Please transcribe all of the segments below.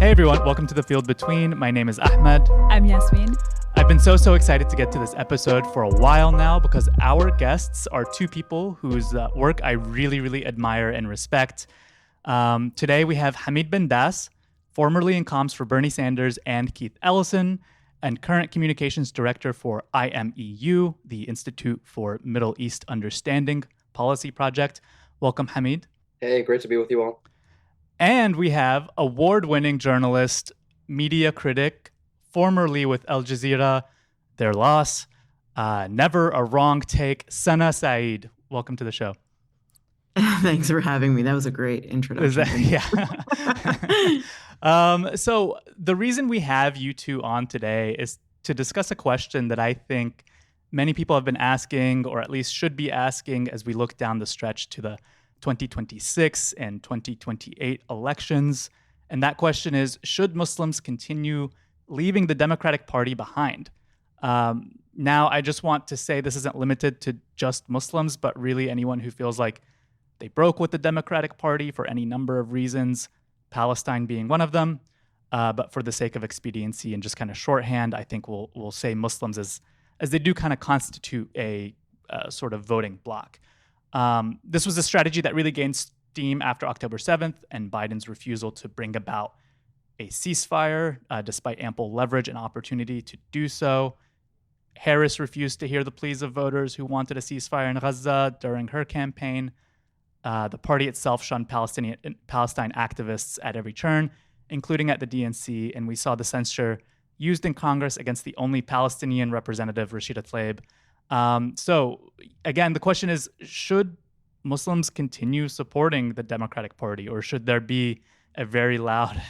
Hey everyone, welcome to The Field Between. My name is Ahmed. I'm Yasmin. I've been so excited to get to this episode for a while now because our guests are two people whose work I really admire and respect. Today we have Hamid Bendaas, formerly in comms for Bernie Sanders and Keith Ellison, and current communications director for IMEU, the Institute for Middle East Understanding Policy Project. Welcome, Hamid. Hey, great to be with you all. And we have award-winning journalist, media critic, formerly with Al Jazeera, their loss, never a wrong take, Saeed. Welcome to the show. Thanks for having me. That was a great introduction. So the reason we have you two on today is to discuss a question that I think many people have been asking, or at least should be asking, as we look down the stretch to the 2026 and 2028 elections. And that question is, should Muslims continue leaving the Democratic Party behind? Now, I just want to say this isn't limited to just Muslims, but really anyone who feels like they broke with the Democratic Party for any number of reasons, Palestine being one of them. But for the sake of expediency and just kind of shorthand, I think we'll say Muslims as they do kind of constitute a sort of voting bloc. This was a strategy that really gained steam after October 7th and Biden's refusal to bring about a ceasefire, despite ample leverage and opportunity to do so. Harris refused to hear the pleas of voters who wanted a ceasefire in Gaza during her campaign. The party itself shunned Palestine activists at every turn, including at the DNC, and we saw the censure used in Congress against the only Palestinian representative, Rashida Tlaib. So again, the question is, should Muslims continue supporting the Democratic Party, or should there be a very loud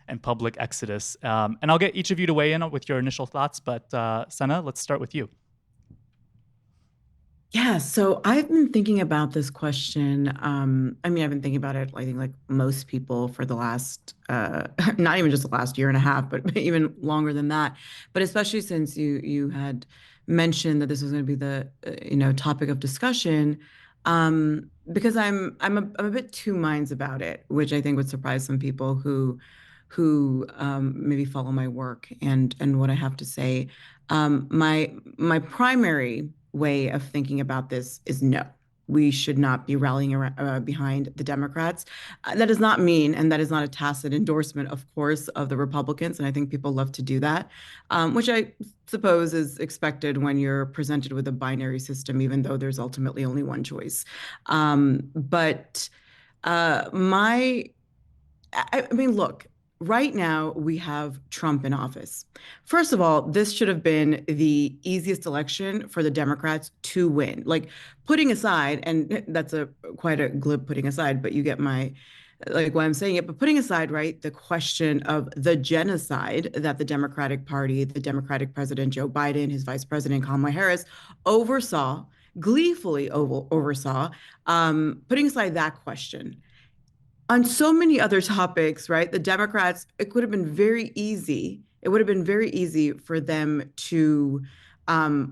and public exodus? And I'll get each of you to weigh in with your initial thoughts, but Sana, let's start with you. Yeah, so I've been thinking about this question. I've been thinking about it, I think, like most people for the last, not even just the last year and a half, but even longer than that. But especially since you had mentioned that this was going to be the topic of discussion, because I'm a bit two minds about it, which I think would surprise some people who maybe follow my work and what I have to say. My primary way of thinking about this is no. We should not be rallying around, behind the Democrats. That does not mean, and that is not a tacit endorsement, of course, of the Republicans. And I think people love to do that, which I suppose is expected when you're presented with a binary system, even though there's ultimately only one choice. Look, right now, we have Trump in office. First of all, this should have been the easiest election for the Democrats to win. Like, putting aside, and that's quite a glib putting aside, but you get why I'm saying it, but putting aside, right, the question of the genocide that the Democratic Party, the Democratic President Joe Biden, his Vice President Kamala Harris gleefully oversaw, putting aside that question. On so many other topics, right, the Democrats, it would have been very easy. It would have been very easy for them to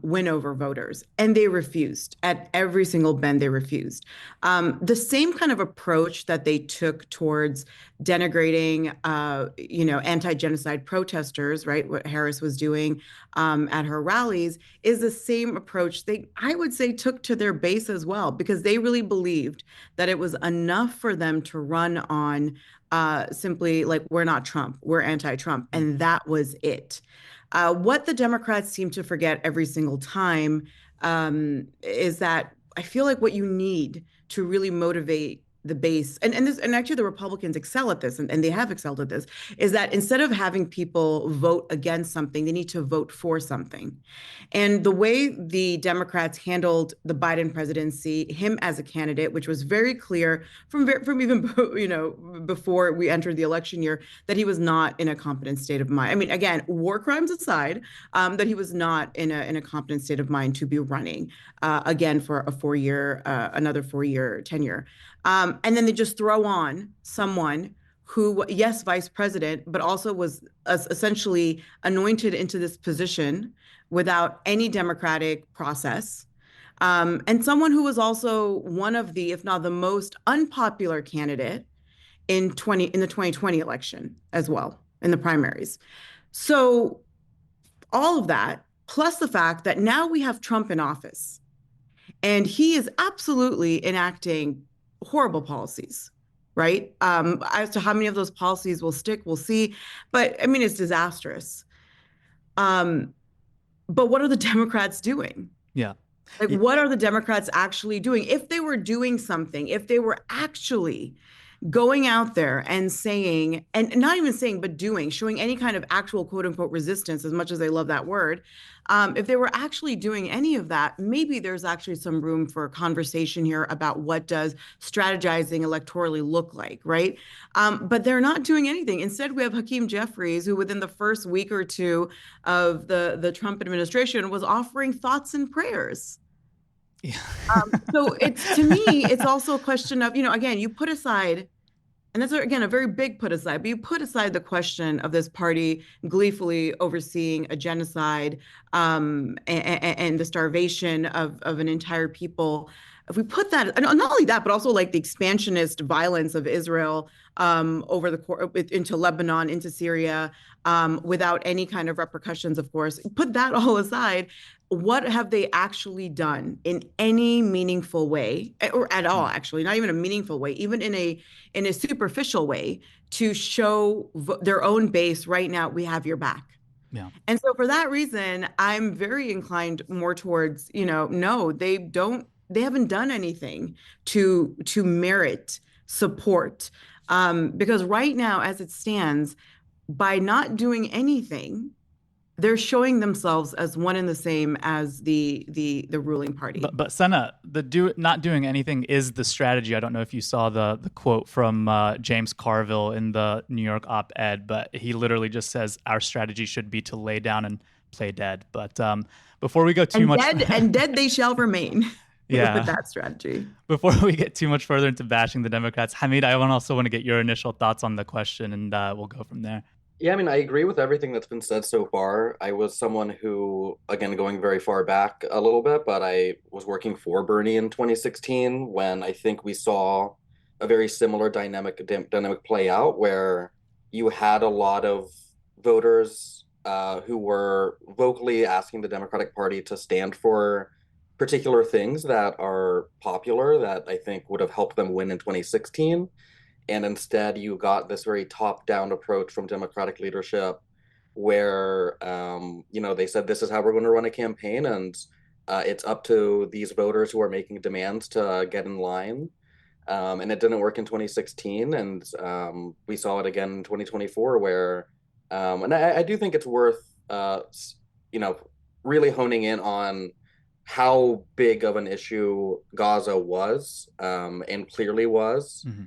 win over voters. And they refused. At every single bend, they refused. The same kind of approach that they took towards denigrating, anti-genocide protesters, right, what Harris was doing at her rallies, is the same approach I would say, took to their base as well, because they really believed that it was enough for them to run on simply like, we're not Trump, we're anti-Trump. And that was it. What the Democrats seem to forget every single time is that I feel like what you need to really motivate the base, and actually the Republicans excel at this, and they have excelled at this, is that instead of having people vote against something, they need to vote for something. And the way the Democrats handled the Biden presidency, him as a candidate, which was very clear from even before we entered the election year, that he was not in a competent state of mind. I mean, again, war crimes aside, that he was not in a competent state of mind to be running again for another 4-year tenure. And then they just throw on someone who, yes, vice president, but also was essentially anointed into this position without any democratic process. And someone who was also one of the, if not the most unpopular candidate in the 2020 election as well. in the primaries. So all of that, plus the fact that now we have Trump in office, and he is absolutely enacting horrible policies, right? As to how many of those policies will stick, we'll see. But I mean, it's disastrous. Um, but what are the Democrats doing? Yeah. Like, Y- what are the Democrats actually doing? If they were doing something, if they were actually going out there and saying, and not even saying, but doing, showing any kind of actual quote unquote resistance, as much as they love that word, if they were actually doing any of that, maybe there's actually some room for conversation here about what does strategizing electorally look like, right? But they're not doing anything. Instead, we have Hakeem Jeffries, who within the first week or two of the Trump administration was offering thoughts and prayers. Yeah. So it's, to me, it's also a question of, again, you put aside, and that's again a very big put aside, but you put aside the question of this party gleefully overseeing a genocide, and the starvation of an entire people. If we put that, and not only that, but also like the expansionist violence of Israel, over into Lebanon, into Syria, without any kind of repercussions, of course. Put that all aside. What have they actually done in any meaningful way, or at all? Mm. Actually, not even a meaningful way, even in a superficial way, to show their own base right now, we have your back. Yeah. And so for that reason, I'm very inclined more towards, no, they haven't done anything to merit support. Because right now, as it stands, by not doing anything, they're showing themselves as one and the same as the ruling party. But Senna, the not doing anything is the strategy. I don't know if you saw the quote from James Carville in the New York op-ed, but he literally just says our strategy should be to lay down and play dead. But before we go too And much, dead they shall remain with yeah, that strategy. before we get too much further into bashing the Democrats, Hamid, I also want to get your initial thoughts on the question, and we'll go from there. Yeah, I mean, I agree with everything that's been said so far. I was someone who, again, going very far back a little bit, but I was working for Bernie in 2016 when I think we saw a very similar dynamic play out where you had a lot of voters who were vocally asking the Democratic Party to stand for particular things that are popular that I think would have helped them win in 2016, and instead you got this very top-down approach from Democratic leadership where they said this is how we're going to run a campaign, and it's up to these voters who are making demands to get in line. And it didn't work in 2016, and we saw it again in 2024 where and I do think it's worth you know really honing in on how big of an issue Gaza was, and clearly was. Mm-hmm.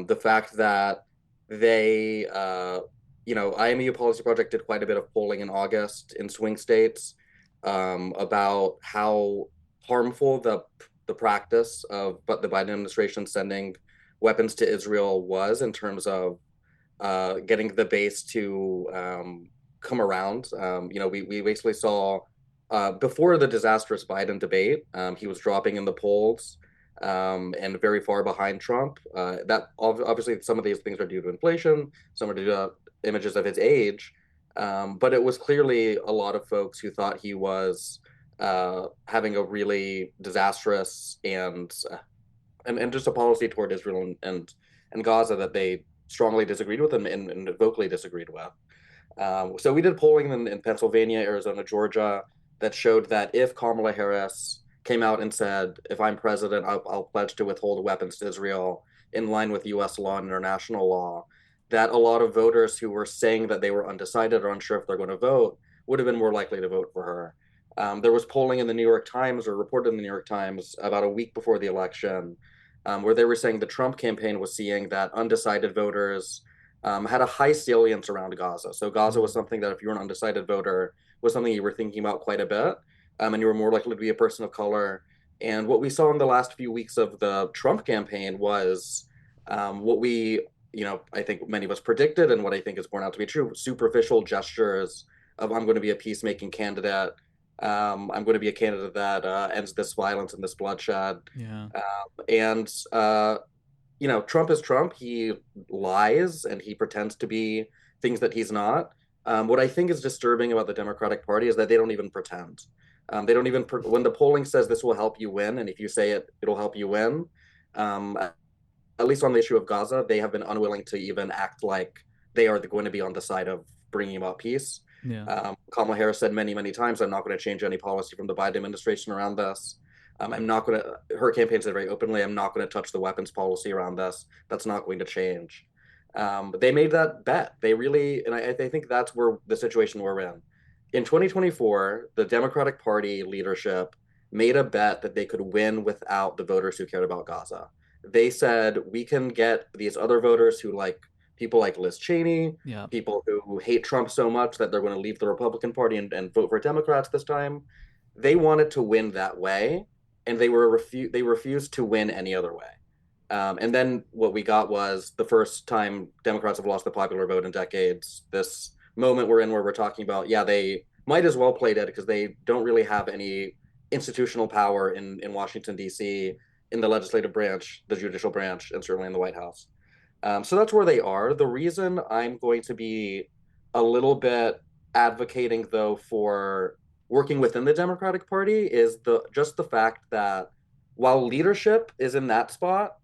The fact that they, IMU Policy Project did quite a bit of polling in August in swing states about how harmful the practice of the Biden administration sending weapons to Israel was in terms of getting the base to come around. We basically saw before the disastrous Biden debate, he was dropping in the polls and very far behind Trump. That obviously some of these things are due to inflation, some are due to images of his age, but it was clearly a lot of folks who thought he was having a really disastrous and just a policy toward Israel and Gaza that they strongly disagreed with and vocally disagreed with. So we did polling in Pennsylvania, Arizona, Georgia that showed that if Kamala Harris came out and said, if I'm president, I'll pledge to withhold weapons to Israel in line with US law and international law, that a lot of voters who were saying that they were undecided or unsure if they're going to vote would have been more likely to vote for her. There was polling in the New York Times, or reported in the New York Times, about a week before the election, where they were saying the Trump campaign was seeing that undecided voters had a high salience around Gaza. So Gaza was something that if you were an undecided voter, was something you were thinking about quite a bit, and you were more likely to be a person of color. And what we saw in the last few weeks of the Trump campaign was what I think many of us predicted, and what I think is borne out to be true: superficial gestures of I'm going to be a peacemaking candidate. I'm going to be a candidate that ends this violence and this bloodshed. Yeah. And Trump is Trump. He lies and he pretends to be things that he's not. What I think is disturbing about the Democratic Party is that they don't even pretend. They don't even when the polling says this will help you win, and if you say it, it'll help you win. At least on the issue of Gaza, they have been unwilling to even act like they are going to be on the side of bringing about peace. Yeah. Kamala Harris said many, many times, I'm not going to change any policy from the Biden administration around this. I'm not going to, her campaign said very openly, I'm not going to touch the weapons policy around this. That's not going to change. But they made that bet. They really, and I think that's where the situation we're in. In 2024, the Democratic Party leadership made a bet that they could win without the voters who cared about Gaza. They said, we can get these other voters who like people like Liz Cheney, Yeah. people who hate Trump so much that they're going to leave the Republican Party and vote for Democrats this time. They wanted to win that way, and they refused to win any other way. And then what we got was the first time Democrats have lost the popular vote in decades. This moment we're in where we're talking about, yeah, they might as well play dead because they don't really have any institutional power in Washington, D.C., in the legislative branch, the judicial branch, and certainly in the White House. So that's where they are. The reason I'm going to be a little bit advocating, though, for working within the Democratic Party is just the fact that while leadership is in that spot,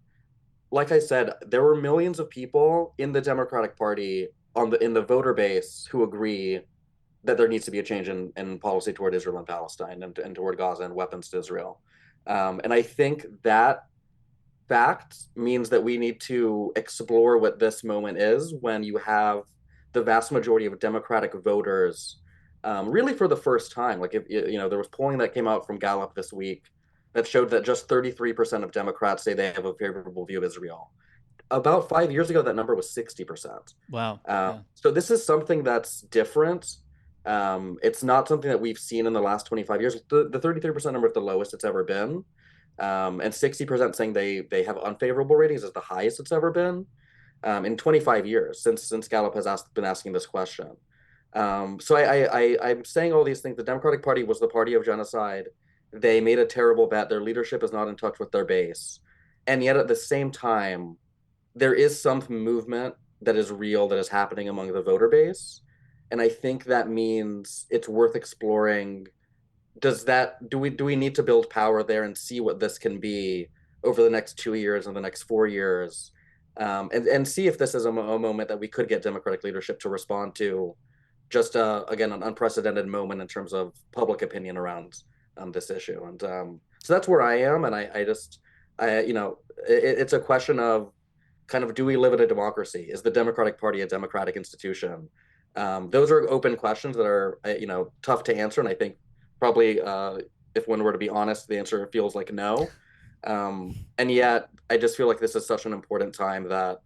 like I said, there were millions of people in the Democratic Party in the voter base who agree that there needs to be a change in policy toward Israel and Palestine and toward Gaza and weapons to Israel. And I think that fact means that we need to explore what this moment is when you have the vast majority of Democratic voters really for the first time. Like, if you know, there was polling that came out from Gallup this week that showed that just 33% of Democrats say they have a favorable view of Israel. About 5 years ago, that number was 60%. Wow. So this is something that's different. It's not something that we've seen in the last 25 years. The 33% number is the lowest it's ever been. And 60% saying they have unfavorable ratings is the highest it's ever been in 25 years since Gallup has been asking this question. So I'm saying all these things. The Democratic Party was the party of genocide. They made a terrible bet. Their leadership is not in touch with their base. And yet at the same time, there is some movement that is real that is happening among the voter base. And I think that means it's worth exploring. Do we need to build power there and see what this can be over the next 2 years and the next 4 years, and see if this is a moment that we could get Democratic leadership to respond to, just again an unprecedented moment in terms of public opinion around this issue. And so that's where I am, and it's a question of kind of, do we live in a democracy? Is the Democratic Party a democratic institution? Those are open questions that are tough to answer, and I think probably, if one were to be honest, the answer feels like no. And yet, I just feel like this is such an important time that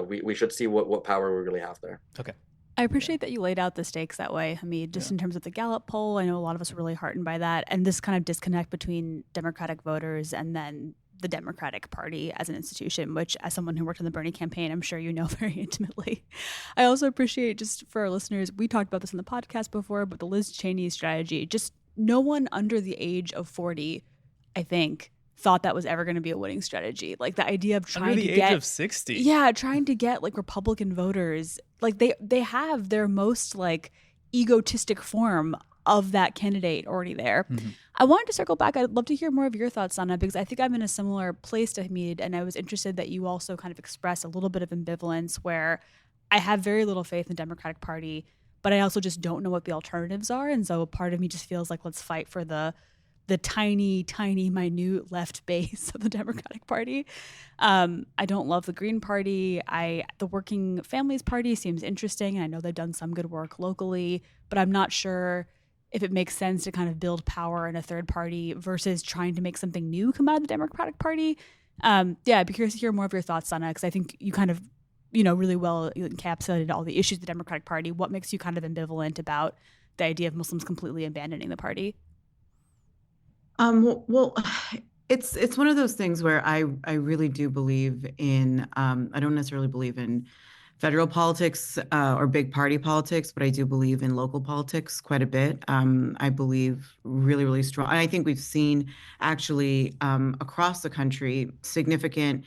we should see what power we really have there. Okay. I appreciate that you laid out the stakes that way, Hamid, just in terms of the Gallup poll. I know a lot of us are really heartened by that. And this kind of disconnect between Democratic voters and then the Democratic Party as an institution, which, as someone who worked on the Bernie campaign, I'm sure you know very intimately. I also appreciate, just for our listeners, we talked about this in the podcast before, but the Liz Cheney strategy, just no one under the age of 40, I think, thought that was ever going to be a winning strategy. Like, the idea of trying under to the get age of 60. Yeah, trying to get like Republican voters, like they have their most like egotistic form of that candidate already there. Mm-hmm. I wanted to circle back. I'd love to hear more of your thoughts on it, because I think I'm in a similar place to Hamid, and I was interested that you also kind of express a little bit of ambivalence, where I have very little faith in the Democratic Party, but I also just don't know what the alternatives are. And so part of me just feels like, let's fight for the tiny, minute left base of the Democratic Party. I don't love the Green Party. The Working Families Party seems interesting, and I know they've done some good work locally, but I'm not sure if it makes sense to kind of build power in a third party versus trying to make something new come out of the Democratic Party. I'd be curious to hear more of your thoughts on it, because I think you kind of, really well encapsulated all the issues of the Democratic Party. What makes you kind of ambivalent about the idea of Muslims completely abandoning the party? Well, it's one of those things where I really do believe in, I don't necessarily believe in federal politics or big party politics, but I do believe in local politics quite a bit. I believe really, really strong. And I think we've seen actually across the country significant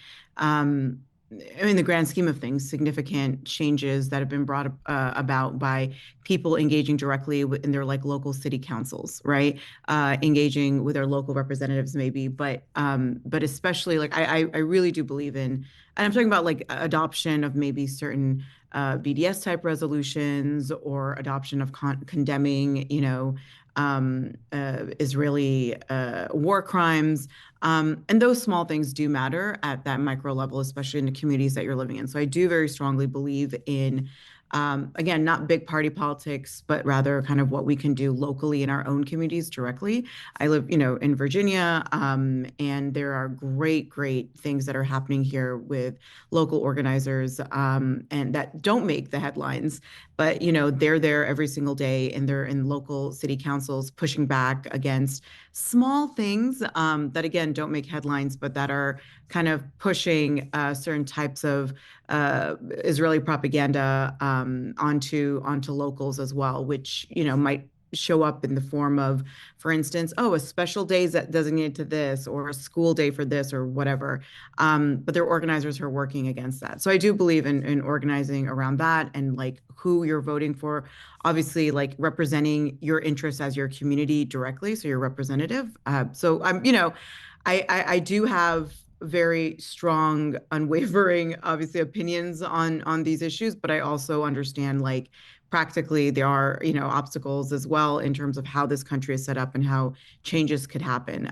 in the grand scheme of things, significant changes that have been brought about by people engaging directly in their like local city councils, right? Engaging with their local representatives, maybe, but especially like I really do believe in, and I'm talking about like adoption of maybe certain BDS type resolutions or adoption of condemning, Israeli war crimes. And those small things do matter at that micro level, especially in the communities that you're living in. So I do very strongly believe in, again, not big party politics, but rather kind of what we can do locally in our own communities directly. I live, in Virginia, and there are great things that are happening here with local organizers, and that don't make the headlines, but they're there every single day, and they're in local city councils pushing back against small things, that again don't make headlines, but that are kind of pushing certain types of Israeli propaganda onto locals as well, which might show up in the form of, for instance, a special day is designated to this, or a school day for this, or whatever. But there are organizers who are working against that. So I do believe in organizing around that, and like who you're voting for, obviously like representing your interests as your community directly, so your representative. So I do have very strong, unwavering, obviously, opinions on these issues, but I also understand like practically there are obstacles as well in terms of how this country is set up and how changes could happen.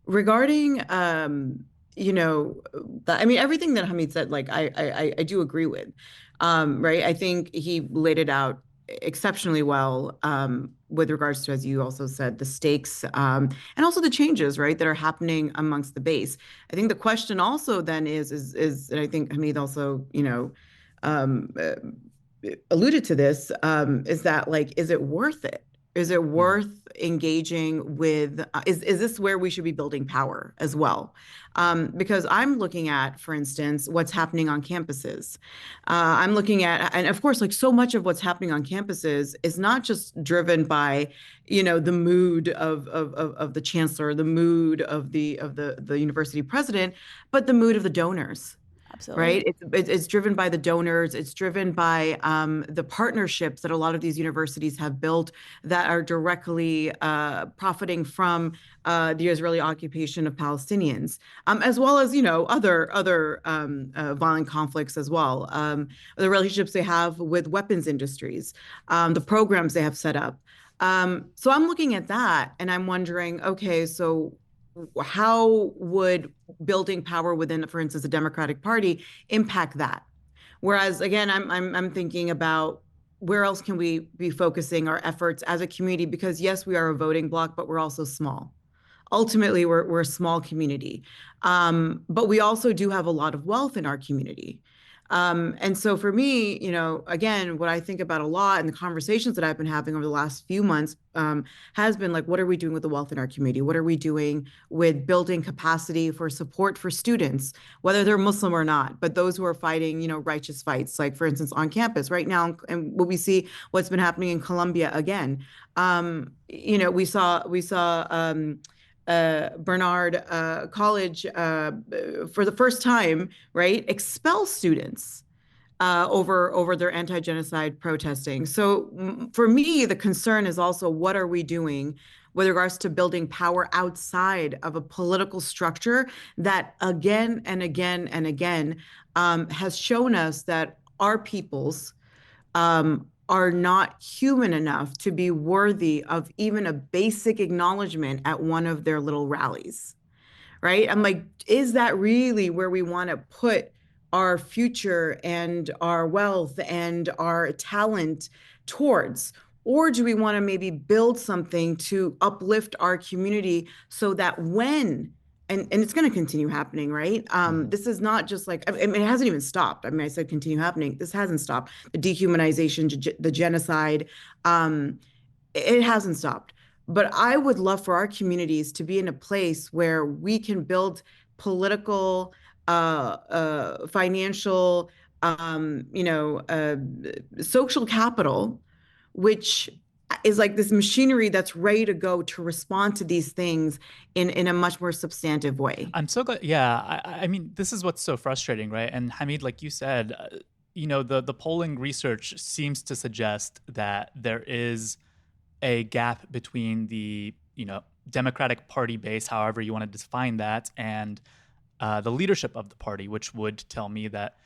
Regarding I mean, everything that Hamid said, like I do agree with. Right, I think he laid it out exceptionally well, with regards to, as you also said, the stakes, and also the changes, right, that are happening amongst the base. I think the question also then is, and I think Hamid also um, uh, alluded to this, is that like, is it worth it? Is it worth engaging with? Is this where we should be building power as well? Because I'm looking at, for instance, what's happening on campuses. I'm looking at, and of course, like so much of what's happening on campuses is not just driven by, the mood of the chancellor, the mood of the university president, but the mood of the donors. Absolutely. Right. It's driven by the donors. It's driven by the partnerships that a lot of these universities have built that are directly profiting from the Israeli occupation of Palestinians, as well as other violent conflicts as well. The relationships they have with weapons industries, the programs they have set up. So I'm looking at that and I'm wondering, okay, so how would building power within, for instance, the Democratic Party impact that? Whereas, again, I'm thinking about where else can we be focusing our efforts as a community? Because yes, we are a voting bloc, but we're also small. Ultimately, we're a small community, but we also do have a lot of wealth in our community. And so for me, again, what I think about a lot, and the conversations that I've been having over the last few months, has been like, what are we doing with the wealth in our community? What are we doing with building capacity for support for students, whether they're Muslim or not, but those who are fighting, righteous fights, like for instance, on campus right now, and what we see what's been happening in Colombia again. We saw Bernard College, for the first time, right, expel students over their anti-genocide protesting. So for me, the concern is also, what are we doing with regards to building power outside of a political structure that again and again and again has shown us that our peoples are not human enough to be worthy of even a basic acknowledgement at one of their little rallies, right? I'm like, is that really where we want to put our future and our wealth and our talent towards? Or do we want to maybe build something to uplift our community so that when, and it's going to continue happening, right? This is not just like, I mean, it hasn't even stopped. I mean, I said continue happening. This hasn't stopped. The dehumanization, the genocide, it hasn't stopped. But I would love for our communities to be in a place where we can build political, financial, social capital, which is like this machinery that's ready to go to respond to these things in a much more substantive way. I'm so glad. Yeah, I mean, this is what's so frustrating, right? And Hamid, like you said, the polling research seems to suggest that there is a gap between the Democratic Party base, however you want to define that, and the leadership of the party, which would tell me that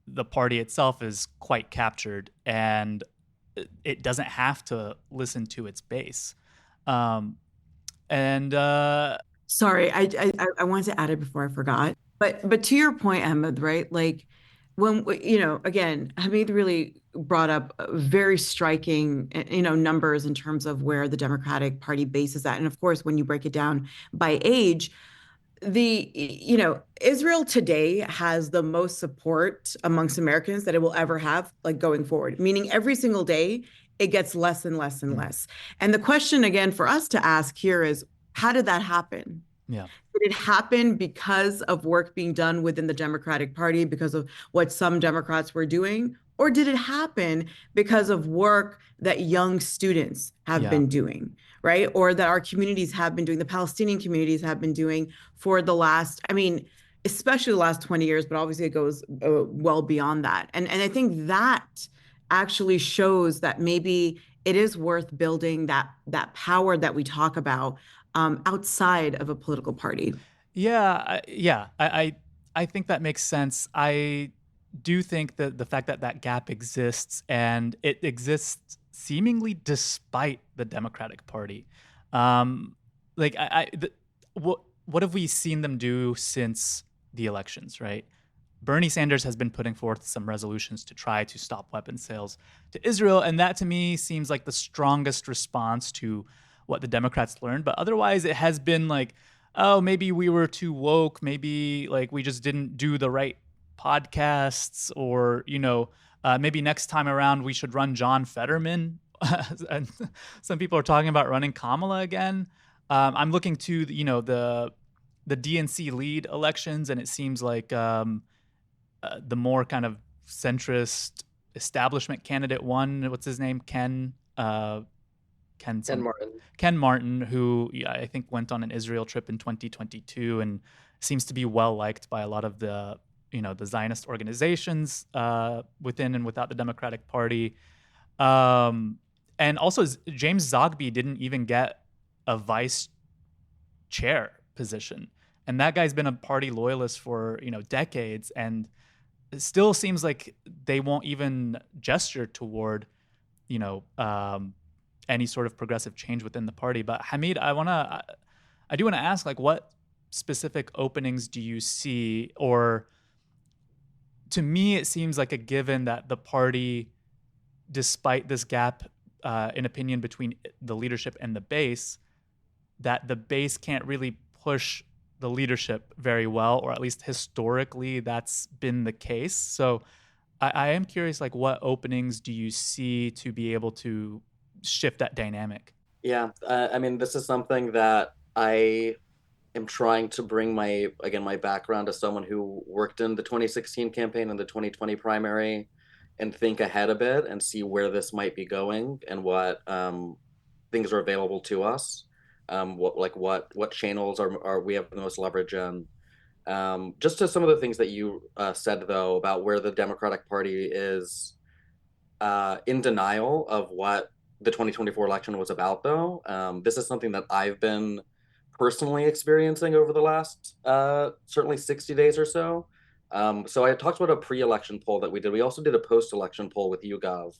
the party itself is quite captured and it doesn't have to listen to its base. And Sorry, I wanted to add it before I forgot. But to your point, Ahmed, right? Like when again, Hamid really brought up very striking, numbers in terms of where the Democratic Party base is at. And of course, when you break it down by age, Israel today has the most support amongst Americans that it will ever have, like going forward, meaning every single day it gets less and less and less. And the question again for us to ask here is, how did that happen? yeah, Did it happen because of work being done within the Democratic Party, because of what some Democrats were doing? Or did it happen because of work that young students have been doing, right? Or that our communities have been doing, the Palestinian communities have been doing for the last, I mean, especially the last 20 years, but obviously it goes well beyond that. And I think that actually shows that maybe it is worth building that power that we talk about outside of a political party. I think that makes sense. I do think that the fact that that gap exists, and it exists seemingly despite the Democratic Party. Like what have we seen them do since the elections, right? Bernie Sanders has been putting forth some resolutions to try to stop weapons sales to Israel, and that to me seems like the strongest response to what the Democrats learned. But otherwise, it has been like, oh, maybe we were too woke, maybe like we just didn't do the right podcasts, or maybe next time around we should run John Fetterman. And some people are talking about running Kamala again. I'm looking to the DNC lead elections, and it seems like the more kind of centrist establishment candidate won. What's his name? Ken Martin. Ken Martin, who I think went on an Israel trip in 2022 and seems to be well liked by a lot of the the Zionist organizations within and without the Democratic Party. And also James Zogby didn't even get a vice chair position, and that guy's been a party loyalist for decades, and it still seems like they won't even gesture toward any sort of progressive change within the party. But Hamid, I do want to ask, like, what specific openings do you see? Or to me, it seems like a given that the party, despite this gap in opinion between the leadership and the base, that the base can't really push the leadership very well, or at least historically that's been the case. So I am curious, like, what openings do you see to be able to shift that dynamic? Yeah, I mean, this is something that I am trying to bring my background as someone who worked in the 2016 campaign and the 2020 primary, and think ahead a bit and see where this might be going and what things are available to us. What channels are we have the most leverage in. Just to some of the things that you said, though, about where the Democratic Party is in denial of what the 2024 election was about, though. This is something that I've been personally experiencing over the last certainly 60 days or so. So I talked about a pre-election poll that we did. We also did a post-election poll with YouGov.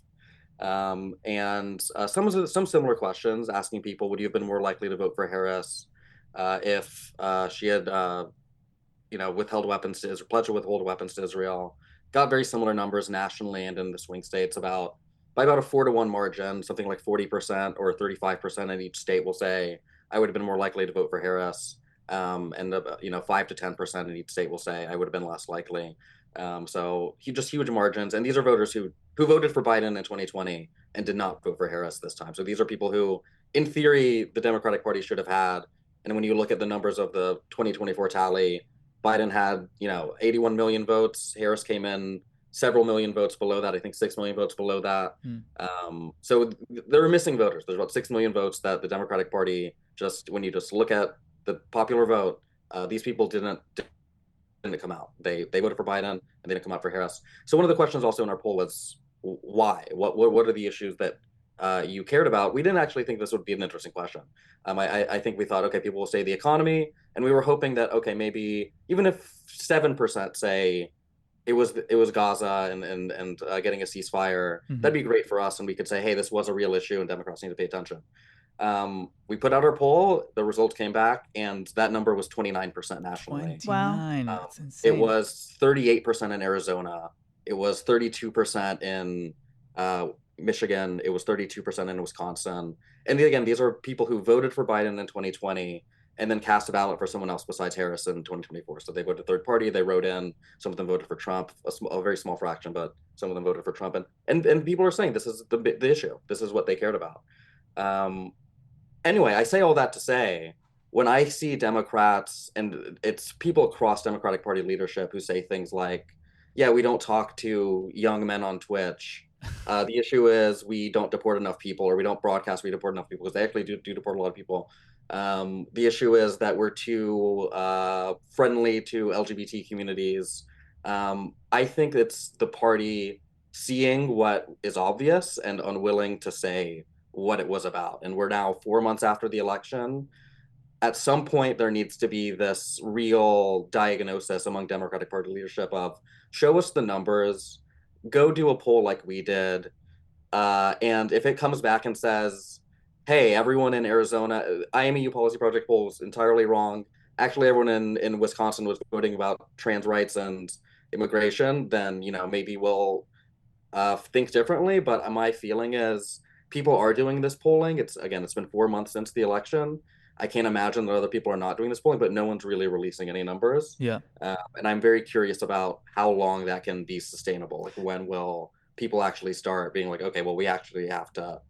And some similar questions asking people, would you have been more likely to vote for Harris if she had withheld weapons to Israel, pledged to withhold weapons to Israel? Got very similar numbers nationally and in the swing states, by about a 4-to-1 margin. Something like 40% or 35% in each state will say I would have been more likely to vote for Harris, and 5 to 10% in each state will say I would have been less likely. So just huge margins, and these are voters who voted for Biden in 2020 and did not vote for Harris this time. So these are people who, in theory, the Democratic Party should have had. And when you look at the numbers of the 2024 tally, Biden had 81 million votes. Harris came in several million votes below that. I think 6 million votes below that. So there are missing voters. There's about 6 million votes that the Democratic Party, just when you just look at the popular vote, these people didn't come out. They voted for Biden and they didn't come out for Harris. So one of the questions also in our poll was why? What are the issues that you cared about? We didn't actually think this would be an interesting question. I think we thought, okay, people will say the economy, and we were hoping that, okay, maybe even if 7% say it was Gaza and getting a ceasefire, that'd be great for us, and we could say, hey, this was a real issue, and Democrats need to pay attention. We put out our poll, the results came back, and that number was 29% nationally. 29. That's insane. It was 38% in Arizona. It was 32% in Michigan. It was 32% in Wisconsin. And again, these are people who voted for Biden in 2020 and then cast a ballot for someone else besides Harris in 2024. So they voted third party. They wrote in. Some of them voted for Trump, a very small fraction, but some of them voted for Trump. And people are saying this is the issue. This is what they cared about. Anyway, I say all that to say, when I see Democrats, and it's people across Democratic Party leadership who say things like, yeah, we don't talk to young men on Twitch. The issue is we don't deport enough people, or we don't broadcast we deport enough people, because they actually do deport a lot of people. The issue is that we're too friendly to LGBT communities. I think it's the party seeing what is obvious and unwilling to say what it was about. And we're now 4 months after the election. At some point, there needs to be this real diagnosis among Democratic Party leadership of show us the numbers, go do a poll like we did. And if it comes back and says, hey, everyone in Arizona, IMEU Policy Project poll was entirely wrong. Actually, everyone in Wisconsin was voting about trans rights and immigration, then, maybe we'll think differently. But my feeling is people are doing this polling. It's been 4 months since the election. I can't imagine that other people are not doing this polling, but no one's really releasing any numbers. Yeah. And I'm very curious about how long that can be sustainable. Like, when will people actually start being like, okay, well, we actually have to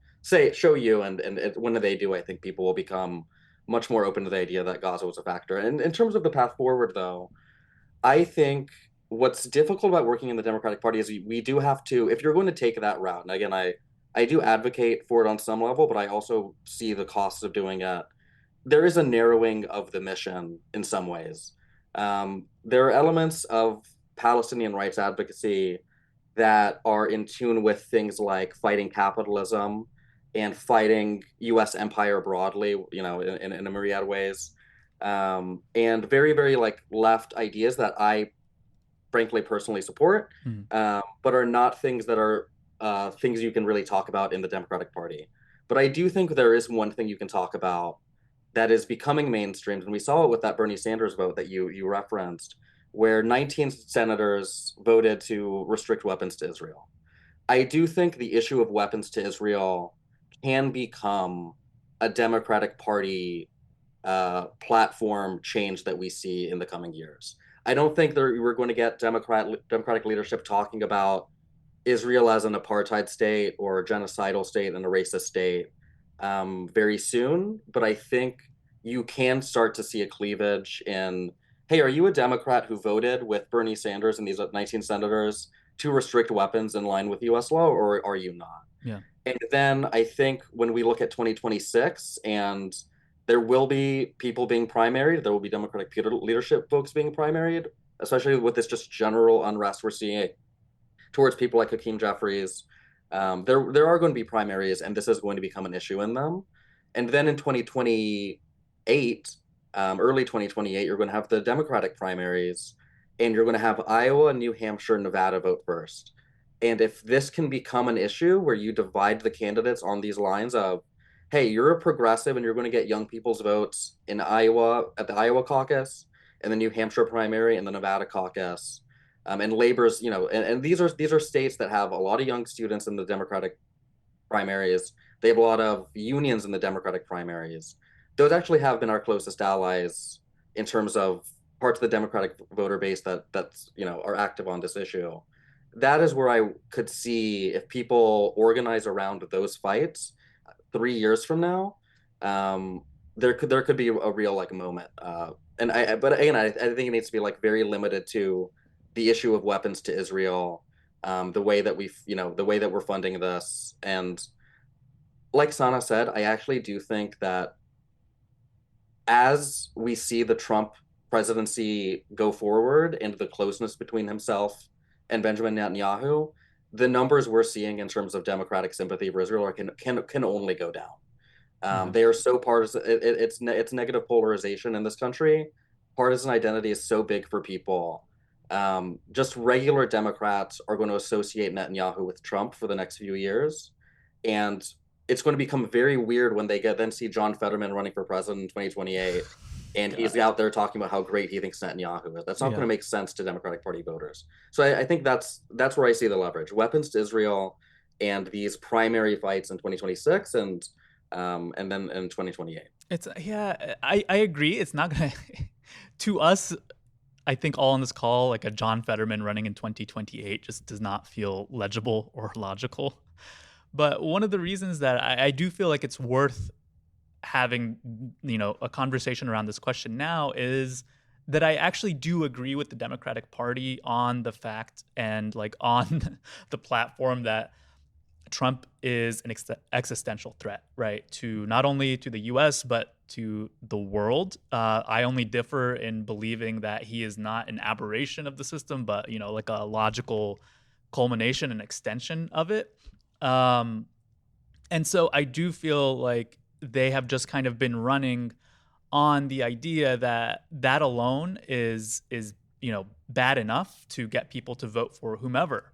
show you, and when they do, I think people will become much more open to the idea that Gaza was a factor. And in terms of the path forward, though, I think what's difficult about working in the Democratic Party is we do have to, if you're going to take that route, and again, I do advocate for it on some level, but I also see the costs of doing it. There is a narrowing of the mission in some ways. There are elements of Palestinian rights advocacy that are in tune with things like fighting capitalism and fighting U.S. empire broadly, in a myriad of ways, and very, very left ideas that I frankly personally support, but are not things that are things you can really talk about in the Democratic Party. But I do think there is one thing you can talk about that is becoming mainstreamed, and we saw it with that Bernie Sanders vote that you referenced, where 19 senators voted to restrict weapons to Israel. I do think the issue of weapons to Israel can become a Democratic Party platform change that we see in the coming years. I don't think we're going to get Democratic leadership talking about Israel as an apartheid state or a genocidal state and a racist state very soon, but I think you can start to see a cleavage in, hey, are you a Democrat who voted with Bernie Sanders and these 19 senators to restrict weapons in line with U.S. law, or are you not? Yeah. And then I think when we look at 2026, and there will be people being primaried, there will be Democratic leadership folks being primaried, especially with this just general unrest we're seeing towards people like Hakeem Jeffries. There are going to be primaries, and this is going to become an issue in them. And then in 2028, early 2028, you're going to have the Democratic primaries, and you're going to have Iowa, New Hampshire, Nevada vote first. And if this can become an issue where you divide the candidates on these lines of, hey, you're a progressive and you're going to get young people's votes in Iowa at the Iowa caucus, and the New Hampshire primary, and the Nevada caucus. And labor's, and these are states that have a lot of young students in the Democratic primaries. They have a lot of unions in the Democratic primaries. Those actually have been our closest allies in terms of parts of the Democratic voter base that's are active on this issue. That is where I could see, if people organize around those fights 3 years from now, there could be a real moment. But again, I think it needs to be very limited to the issue of weapons to Israel. the way that the way that we're funding this. And like Sana said, I actually do think that as we see the Trump presidency go forward and the closeness between himself and Benjamin Netanyahu, the numbers we're seeing in terms of democratic sympathy for Israel can only go down. They are so partisan. It's negative polarization in this country. Partisan identity is so big for people. Just regular Democrats are going to associate Netanyahu with Trump for the next few years, and it's going to become very weird when they then see John Fetterman running for president in 2028, and he's out there talking about how great he thinks Netanyahu is. That's not going to make sense to Democratic Party voters. So I think that's where I see the leverage: weapons to Israel, and these primary fights in 2026, and then in 2028. I agree. It's not gonna to us. I think all on this call, like a John Fetterman running in 2028 just does not feel legible or logical. But one of the reasons that I do feel like it's worth having, a conversation around this question now is that I actually do agree with the Democratic Party on the fact and like on the platform that Trump is an existential threat, right? To not only to the U.S. but to the world. I only differ in believing that he is not an aberration of the system, but like a logical culmination and extension of it. And so I do feel like they have just kind of been running on the idea that alone is bad enough to get people to vote for whomever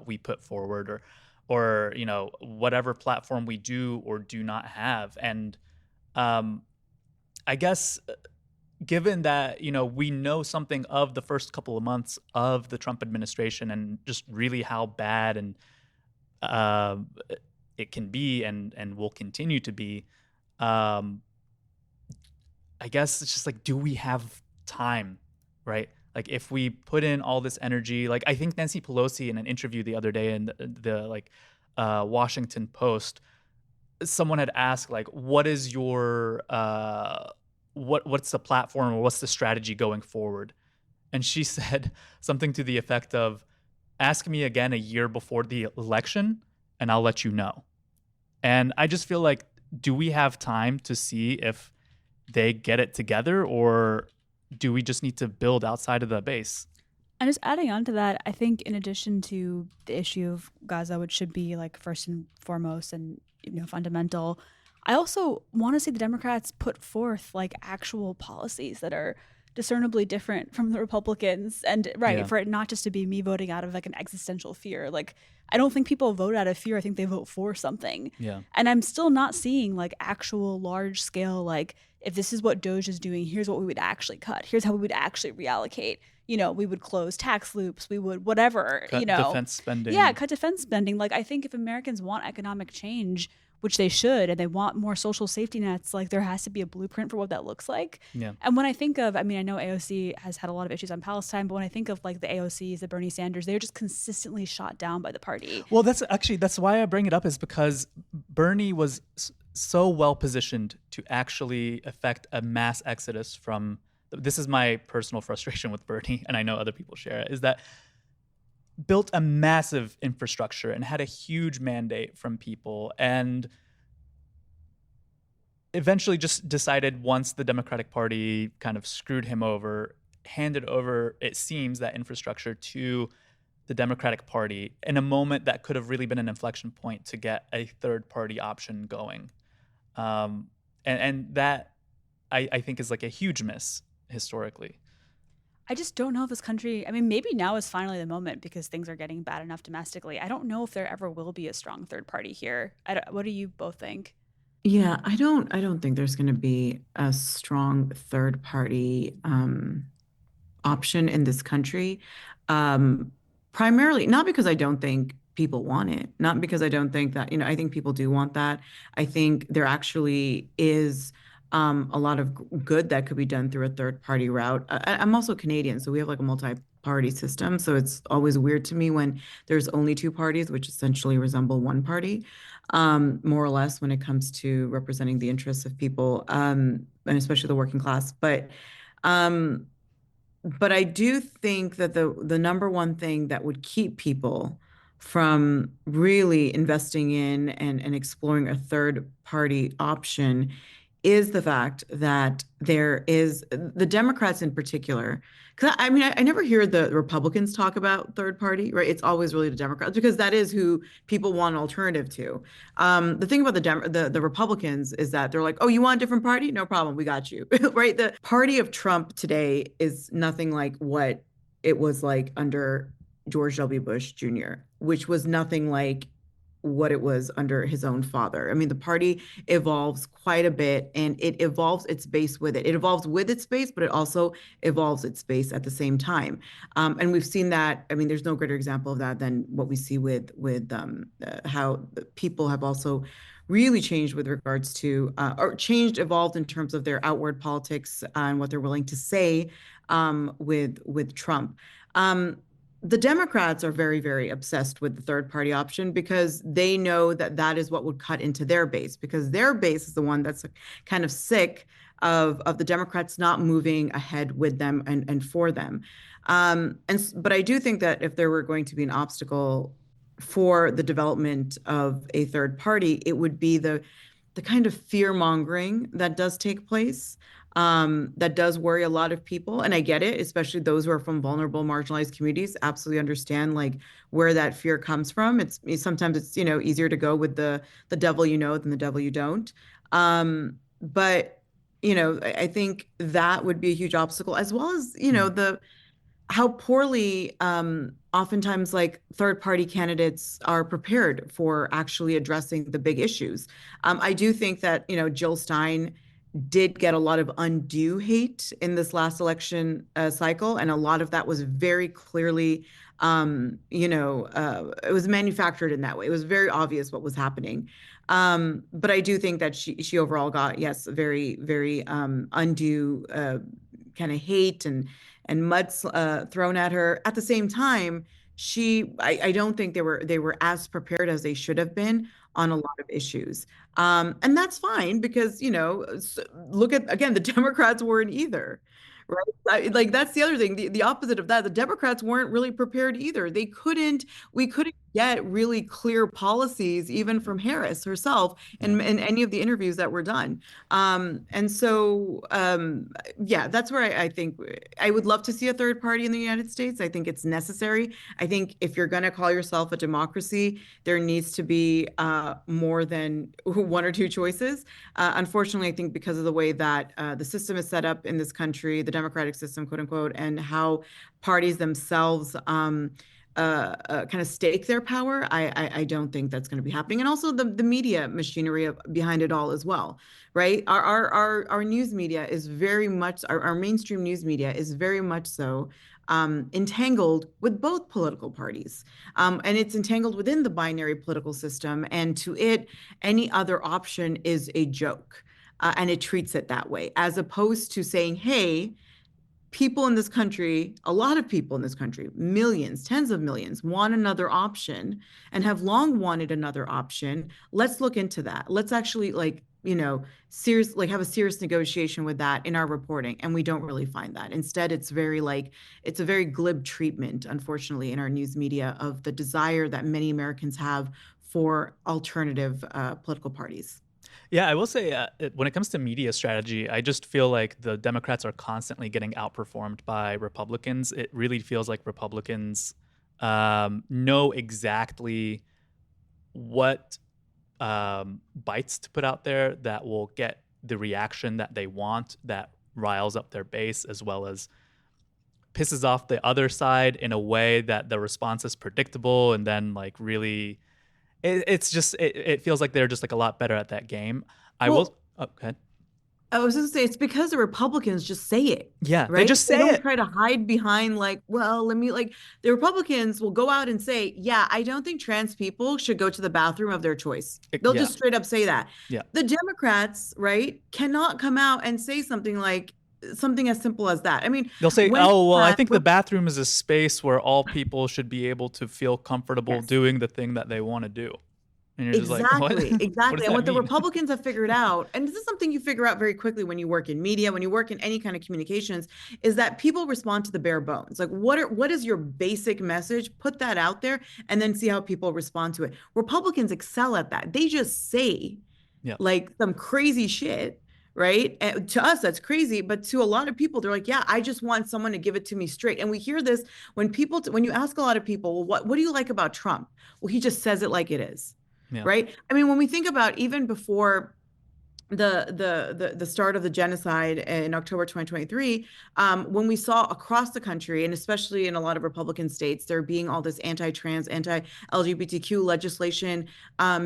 we put forward, or whatever platform we do or do not have. And I guess given that we know something of the first couple of months of the Trump administration and just really how bad and it can be and will continue to be, I guess it's just like, do we have time, right? Like if we put in all this energy, like I think Nancy Pelosi in an interview the other day in the Washington Post, someone had asked like, what is your what's the platform or what's the strategy going forward? And she said something to the effect of, ask me again a year before the election and I'll let you know. And I just feel like, do we have time to see if they get it together, or do we just need to build outside of the base? And just adding on to that, I think in addition to the issue of Gaza, which should be like first and foremost and fundamental, I also want to see the Democrats put forth like actual policies that are discernibly different from the Republicans, and for it not just to be me voting out of like an existential fear. Like I don't think people vote out of fear. I think they vote for something. Yeah. And I'm still not seeing like actual large scale, like if this is what Doge is doing, here's what we would actually cut. Here's how we would actually reallocate. We would close tax loops. We would whatever, cut defense spending. Yeah, cut defense spending. Like I think if Americans want economic change, which they should, and they want more social safety nets, like there has to be a blueprint for what that looks like. Yeah. And when I think of, I know AOC has had a lot of issues on Palestine, but when I think of like the AOCs, the Bernie Sanders, they're just consistently shot down by the party. Well, that's why I bring it up, is because Bernie was so well positioned to actually effect a mass exodus from, this is my personal frustration with Bernie, and I know other people share it, is that built a massive infrastructure and had a huge mandate from people, and eventually just decided, once the Democratic Party kind of screwed him over, handed over, it seems, that infrastructure to the Democratic Party in a moment that could have really been an inflection point to get a third party option going. And that I think is like a huge miss historically. I just don't know if this country, maybe now is finally the moment because things are getting bad enough domestically. I don't know if there ever will be a strong third party here. What do you both think? Yeah, I don't think there's going to be a strong third party option in this country. Primarily, not because I don't think people want it, not because I don't think that, I think people do want that. I think there actually is a lot of good that could be done through a third party route. I'm also Canadian, so we have like a multi-party system. So it's always weird to me when there's only two parties, which essentially resemble one party, more or less, when it comes to representing the interests of people, and especially the working class. But But I do think that the number one thing that would keep people from really investing in and exploring a third party option is the fact that there is the Democrats in particular. Because I mean, I never hear the Republicans talk about third party, right? It's always really the Democrats because that is who people want an alternative to. The thing about the Republicans is that they're like, oh, you want a different party? No problem, we got you, right? The party of Trump today is nothing like what it was like under George W. Bush Jr., which was nothing like what it was under his own father. I mean, the party evolves quite a bit and it evolves its base with it. It evolves with its base, but it also evolves its base at the same time. And we've seen that. I mean, there's no greater example of that than what we see with how people have also really changed with regards to or changed, evolved in terms of their outward politics and what they're willing to say with Trump. The Democrats are very, very obsessed with the third party option because they know that that is what would cut into their base, because their base is the one that's kind of sick of the Democrats not moving ahead with them and for them. But I do think that if there were going to be an obstacle for the development of a third party, it would be the kind of fear mongering that does take place, that does worry a lot of people. And I get it, especially those who are from vulnerable, marginalized communities, absolutely understand like where that fear comes from. Sometimes it's, easier to go with the devil you know than the devil you don't. But, I think that would be a huge obstacle, as well as, the how poorly oftentimes like third party candidates are prepared for actually addressing the big issues. I do think that, Jill Stein did get a lot of undue hate in this last election cycle, and a lot of that was very clearly, it was manufactured in that way. It was very obvious what was happening. But I do think that she overall got, yes, very, very undue kind of hate and mud thrown at her. At the same time, I don't think they were as prepared as they should have been on a lot of issues. And that's fine because, look at, again, the Democrats weren't either, right? Like that's the other thing, the opposite of that. The Democrats weren't really prepared either. We couldn't get really clear policies even from Harris herself in any of the interviews that were done. And so, that's where I think I would love to see a third party in the United States. I think it's necessary. I think if you're going to call yourself a democracy, there needs to be more than one or two choices. Unfortunately, I think because of the way that the system is set up in this country, the democratic system, quote unquote, and how parties themselves kind of stake their power, I don't think that's going to be happening. And also the media machinery behind it all as well, right? Our news media is very much, our mainstream news media is very much so entangled with both political parties. And it's entangled within the binary political system. And to it, any other option is a joke. And it treats it that way, as opposed to saying, hey, people in this country, a lot of people in this country, millions, tens of millions, want another option and have long wanted another option. Let's look into that. Let's actually have a serious negotiation with that in our reporting. And we don't really find that. Instead, it's a very glib treatment, unfortunately, in our news media of the desire that many Americans have for alternative political parties. Yeah, I will say when it comes to media strategy, I just feel like the Democrats are constantly getting outperformed by Republicans. It really feels like Republicans know exactly what bites to put out there that will get the reaction that they want, that riles up their base, as well as pisses off the other side in a way that the response is predictable, and then really... It feels like they're just a lot better at that game. Go ahead. I was going to say, it's because the Republicans just say it. Yeah, right? They just say they don't it. Try to hide behind the Republicans will go out and say, yeah, I don't think trans people should go to the bathroom of their choice. They'll just straight up say that. Yeah. The Democrats, right, cannot come out and say something as simple as that. I mean, they'll say, I think the bathroom is a space where all people should be able to feel comfortable doing the thing that they want to do. And you're just like, what? Exactly, What does exactly. And that what the mean? Republicans have figured out, and this is something you figure out very quickly when you work in media, when you work in any kind of communications, is that people respond to the bare bones. Like, what is your basic message? Put that out there and then see how people respond to it. Republicans excel at that. They just say Yeah. like some crazy shit, right? And to us, that's crazy. But to a lot of people, they're like, yeah, I just want someone to give it to me straight. And we hear this when when you ask a lot of people, well, what do you like about Trump? Well, he just says it like it is. Yeah. Right. I mean, when we think about even before the start of the genocide in October 2023, when we saw across the country, and especially in a lot of Republican states, there being all this anti-trans, anti-LGBTQ legislation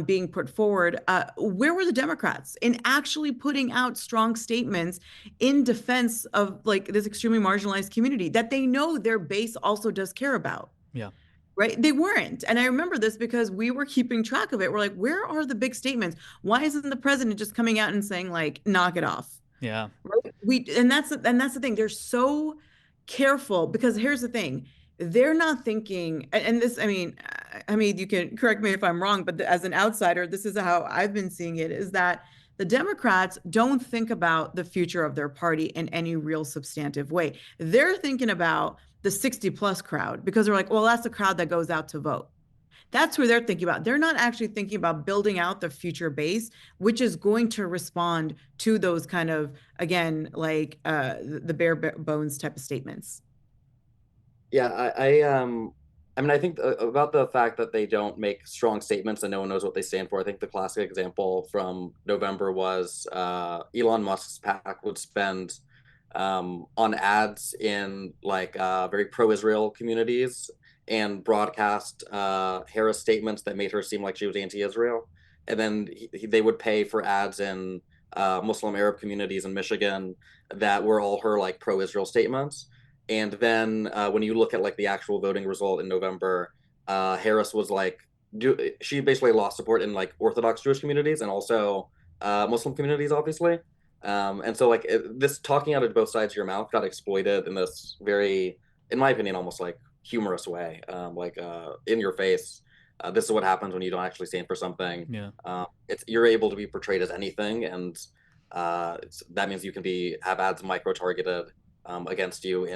being put forward, where were the Democrats in actually putting out strong statements in defense of like this extremely marginalized community that they know their base also does care about? Yeah. Right? They weren't. And I remember this because we were keeping track of it. We're like, where are the big statements? Why isn't the president just coming out and saying, like, knock it off? Yeah. Right? And that's the thing. They're so careful because here's the thing. They're not thinking, and this, I mean, you can correct me if I'm wrong, but as an outsider, this is how I've been seeing it, is that the Democrats don't think about the future of their party in any real substantive way. They're thinking about the 60 plus crowd because they're like, well, that's the crowd that goes out to vote. That's who they're thinking about. They're not actually thinking about building out the future base, which is going to respond to those kind of, again, like the bare bones type of statements. Yeah, I mean, I think about the fact that they don't make strong statements and no one knows what they stand for. I think the classic example from November was Elon Musk's PAC would spend on ads in like very pro-Israel communities and broadcast Harris statements that made her seem like she was anti-Israel. And then they would pay for ads in Muslim Arab communities in Michigan that were all her like pro-Israel statements. And then when you look at like the actual voting result in November, Harris was like, she basically lost support in like Orthodox Jewish communities and also Muslim communities, obviously. And so like this talking out of both sides of your mouth got exploited in this very, in my opinion, almost like humorous way, like in your face. This is what happens when you don't actually stand for something. Yeah. You're able to be portrayed as anything, and that means you can have ads micro targeted against you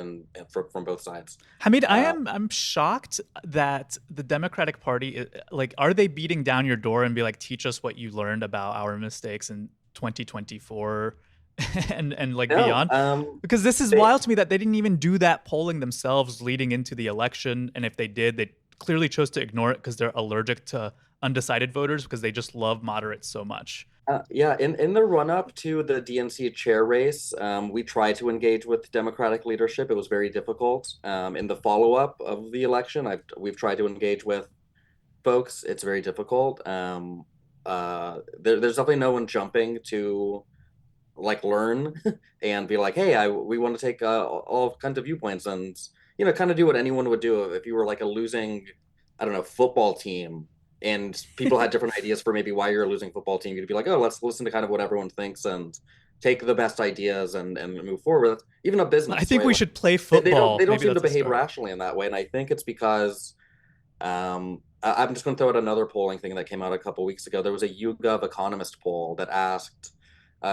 from both sides. Hamid, I'm shocked that the Democratic Party, like, are they beating down your door and be like, teach us what you learned about our mistakes in 2024 and like beyond? Because this is wild to me that they didn't even do that polling themselves leading into the election, and if they did, they clearly chose to ignore it because they're allergic to undecided voters because they just love moderates so much. Yeah, in the run-up to the DNC chair race, we tried to engage with Democratic leadership. It was very difficult. In the follow-up of the election, we've tried to engage with folks. It's very difficult. There's definitely no one jumping to like learn and be like, hey, we want to take all kinds of viewpoints and kind of do what anyone would do if you were like a losing, I don't know, football team. And people had different ideas for maybe why you're a losing football team. You'd be like, oh, let's listen to kind of what everyone thinks and take the best ideas and move forward. Even a business. I think right? we should play football. They don't seem to behave rationally in that way. And I think it's because I'm just going to throw out another polling thing that came out a couple weeks ago. There was a YouGov Economist poll that asked,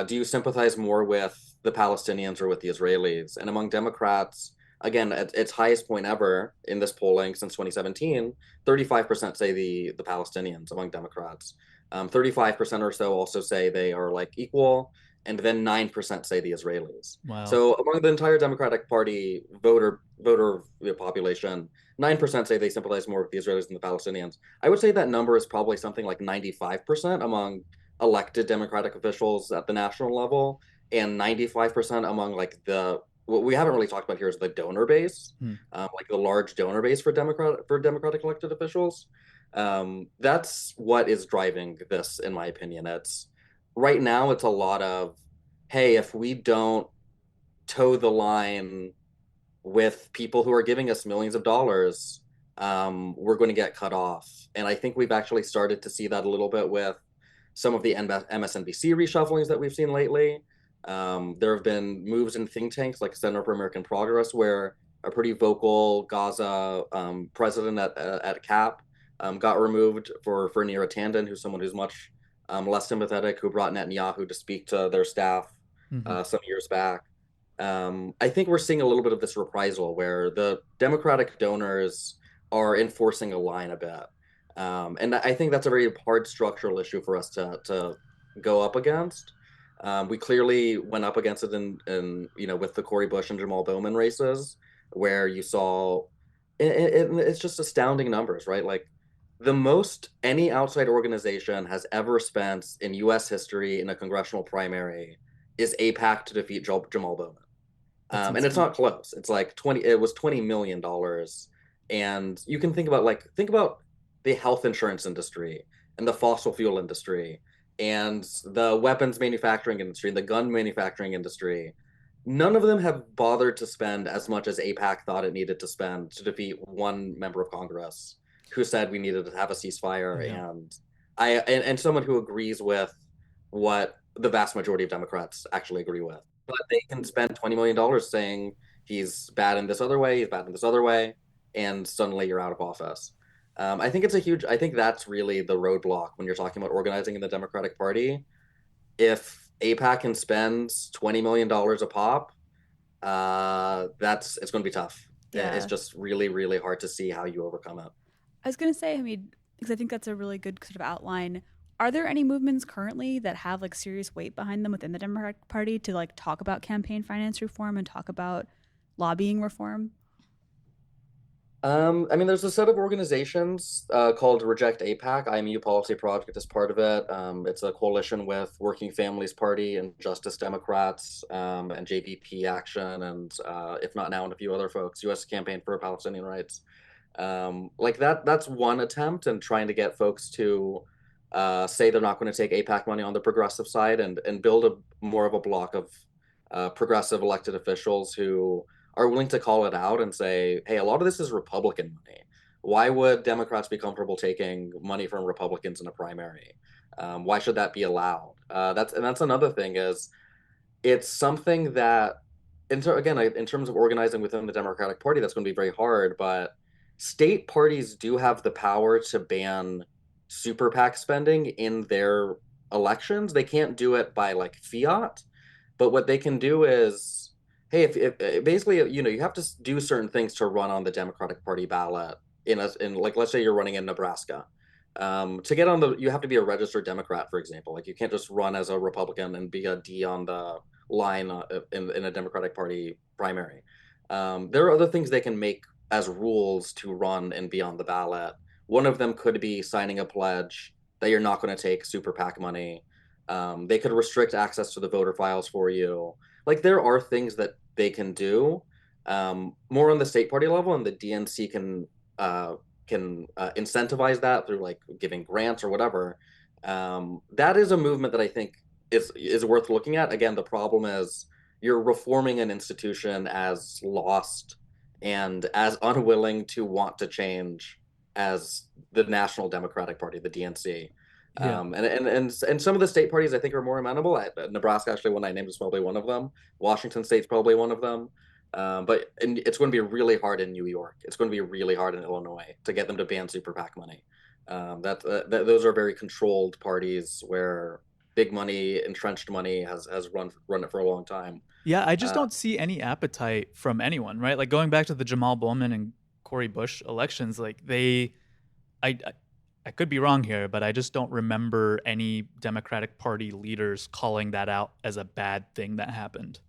do you sympathize more with the Palestinians or with the Israelis? And among Democrats, again, at its highest point ever in this polling since 2017, 35% say the Palestinians among Democrats. 35% or so also say they are like equal, and then 9% say the Israelis. Wow. So among the entire Democratic Party voter population, 9% say they sympathize more with the Israelis than the Palestinians. I would say that number is probably something like 95% among elected Democratic officials at the national level, and 95% among like what we haven't really talked about here is the donor base, like the large donor base for Democratic elected officials. That's what is driving this, in my opinion. Right now, it's a lot of, hey, if we don't toe the line with people who are giving us millions of dollars, we're going to get cut off. And I think we've actually started to see that a little bit with some of the MSNBC reshufflings that we've seen lately. There have been moves in think tanks like Center for American Progress, where a pretty vocal Gaza president at CAP got removed for Neera Tanden, who's someone who's much less sympathetic, who brought Netanyahu to speak to their staff some years back. I think we're seeing a little bit of this reprisal where the Democratic donors are enforcing a line a bit. And I think that's a very hard structural issue for us to go up against. We clearly went up against it in with the Cori Bush and Jamal Bowman races, where you saw it's just astounding numbers, right? Like the most any outside organization has ever spent in U.S. history in a congressional primary is AIPAC to defeat Jamal Bowman. And it's not close. It's like it was $20 million. And you can think about the health insurance industry and the fossil fuel industry and the weapons manufacturing industry and the gun manufacturing industry. None of them have bothered to spend as much as AIPAC thought it needed to spend to defeat one member of Congress who said we needed to have a ceasefire. Yeah. And someone who agrees with what the vast majority of Democrats actually agree with. But they can spend $20 million saying he's bad in this other way, he's bad in this other way, and suddenly you're out of office. I think that's really the roadblock when you're talking about organizing in the Democratic Party. If AIPAC can spend $20 million a pop, it's going to be tough. Yeah. It's just really, really hard to see how you overcome it. I was going to say, Hamid, because I think that's a really good sort of outline. Are there any movements currently that have like serious weight behind them within the Democratic Party to like talk about campaign finance reform and talk about lobbying reform? I mean, there's a set of organizations called Reject AIPAC. IMU Policy Project is part of it. It's a coalition with Working Families Party and Justice Democrats and JVP Action and, if not now, and a few other folks, U.S. Campaign for Palestinian Rights. Like that's one attempt in trying to get folks to say they're not going to take AIPAC money on the progressive side and build more of a block of progressive elected officials who are willing to call it out and say, hey, a lot of this is Republican money. Why would Democrats be comfortable taking money from Republicans in a primary? Why should that be allowed? That's another thing is it's something that, in terms of organizing within the Democratic Party, that's going to be very hard, but state parties do have the power to ban super PAC spending in their elections. They can't do it by like fiat, but what they can do is, hey, if basically, you have to do certain things to run on the Democratic Party ballot in like, let's say you're running in Nebraska. To get on you have to be a registered Democrat, for example. Like you can't just run as a Republican and be a D on the line in a Democratic Party primary. There are other things they can make as rules to run and be on the ballot. One of them could be signing a pledge that you're not going to take super PAC money. They could restrict access to the voter files for you. Like there are things that they can do more on the state party level, and the DNC can incentivize that through like giving grants or whatever. That is a movement that I think is worth looking at. Again, the problem is you're reforming an institution as lost and as unwilling to want to change as the National Democratic Party, the DNC. Yeah. And some of the state parties I think are more amenable. Nebraska, actually, one I named, is probably one of them. Washington State's probably one of them. But it's going to be really hard in New York. It's going to be really hard in Illinois to get them to ban super PAC money. Those are very controlled parties where big money, entrenched money has run it for a long time. Yeah, I just don't see any appetite from anyone, right? Like going back to the Jamal Bowman and Cori Bush elections, like I could be wrong here, but I just don't remember any Democratic Party leaders calling that out as a bad thing that happened.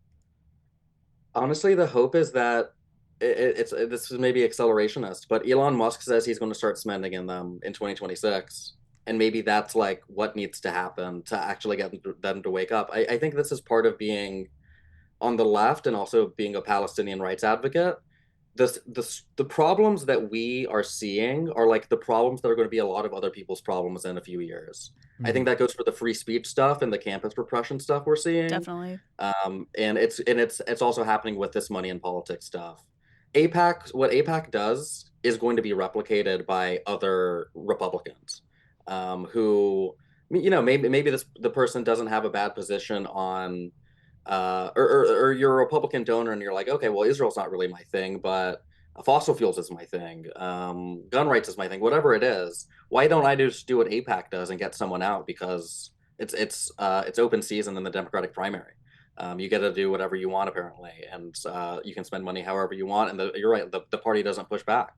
Honestly, the hope is that this is maybe accelerationist, but Elon Musk says he's going to start spending in them in 2026. And maybe that's like what needs to happen to actually get them to wake up. I think this is part of being on the left and also being a Palestinian rights advocate. The problems that we are seeing are like the problems that are going to be a lot of other people's problems in a few years. Mm-hmm. I think that goes for the free speech stuff and the campus repression stuff we're seeing. Definitely. And it's also happening with this money and politics stuff. What AIPAC does is going to be replicated by other Republicans, who, maybe the person doesn't have a bad position on. Or you're a Republican donor and you're like, okay, well, Israel's not really my thing, but fossil fuels is my thing, gun rights is my thing, whatever it is. Why don't I just do what AIPAC does and get someone out? Because it's open season in the Democratic primary. You get to do whatever you want apparently, and you can spend money however you want. And you're right, the party doesn't push back.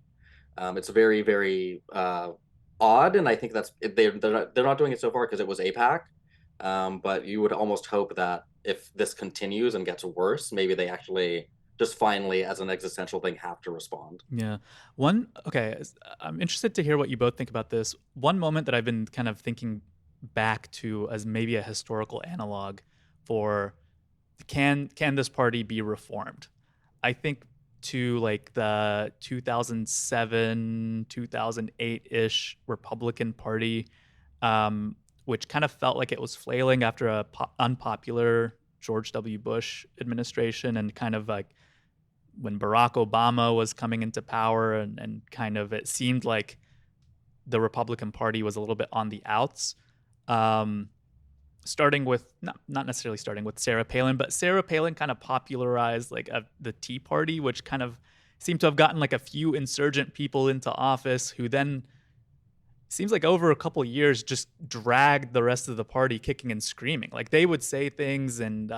It's very, very odd, and I think they're not doing it so far because it was AIPAC. But you would almost hope that if this continues and gets worse, maybe they actually just finally, as an existential thing, have to respond. Yeah. Okay, I'm interested to hear what you both think about this. One moment that I've been kind of thinking back to as maybe a historical analog for can this party be reformed? I think to like the 2007, 2008-ish Republican Party, which kind of felt like it was flailing after a unpopular George W. Bush administration, and kind of like when Barack Obama was coming into power, and kind of it seemed like the Republican Party was a little bit on the outs. Starting with, not necessarily starting with Sarah Palin, but Sarah Palin kind of popularized like the Tea Party, which kind of seemed to have gotten like a few insurgent people into office who then seems like over a couple of years just dragged the rest of the party kicking and screaming. Like they would say things and,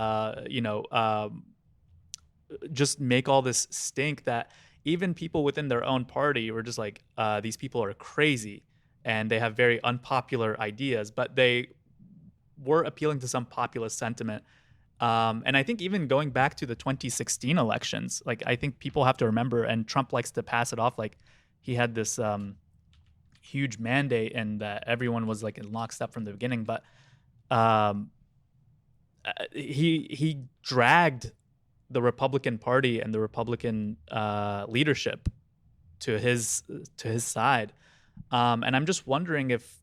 just make all this stink that even people within their own party were just like, these people are crazy and they have very unpopular ideas, but they were appealing to some populist sentiment. And I think even going back to the 2016 elections, like I think people have to remember, and Trump likes to pass it off like he had this huge mandate and that everyone was like in lockstep from the beginning. But he dragged the Republican Party and the Republican leadership to his side. And I'm just wondering if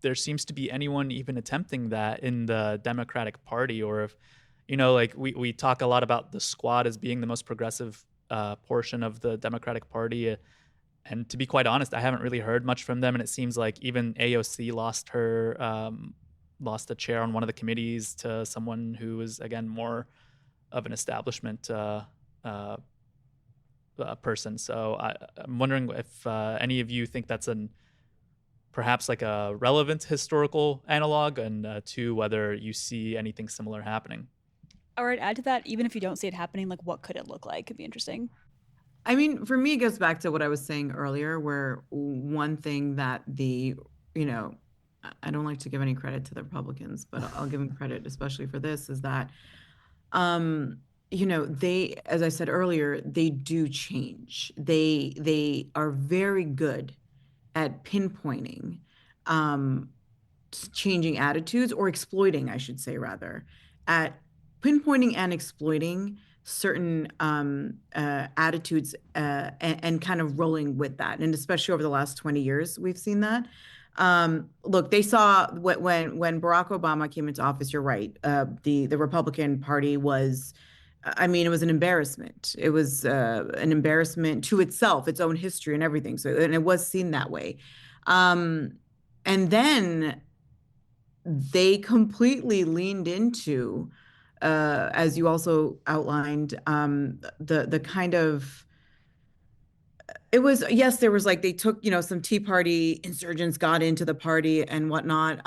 there seems to be anyone even attempting that in the Democratic Party, or if, like we talk a lot about the Squad as being the most progressive portion of the Democratic Party. And to be quite honest, I haven't really heard much from them. And it seems like even AOC lost a chair on one of the committees to someone who is, again, more of an establishment person. So I'm wondering if any of you think that's perhaps like a relevant historical analog, and two, whether you see anything similar happening. All right, add to that, even if you don't see it happening, like what could it look like? Could be interesting. I mean, for me, it goes back to what I was saying earlier, where one thing that I don't like to give any credit to the Republicans, but I'll give them credit, especially for this, is that, they, as I said earlier, they do change. They are very good at pinpointing changing attitudes, or exploiting, I should say, rather, at pinpointing and exploiting certain attitudes and kind of rolling with that. And especially over the last 20 years, we've seen that. Look, they saw when Barack Obama came into office, you're right, the Republican Party was, it was an embarrassment. It was an embarrassment to itself, its own history and everything. So, and it was seen that way. And then they completely leaned into, as you also outlined, the kind of, it was, yes, there was like, they took, some Tea Party insurgents got into the party and whatnot.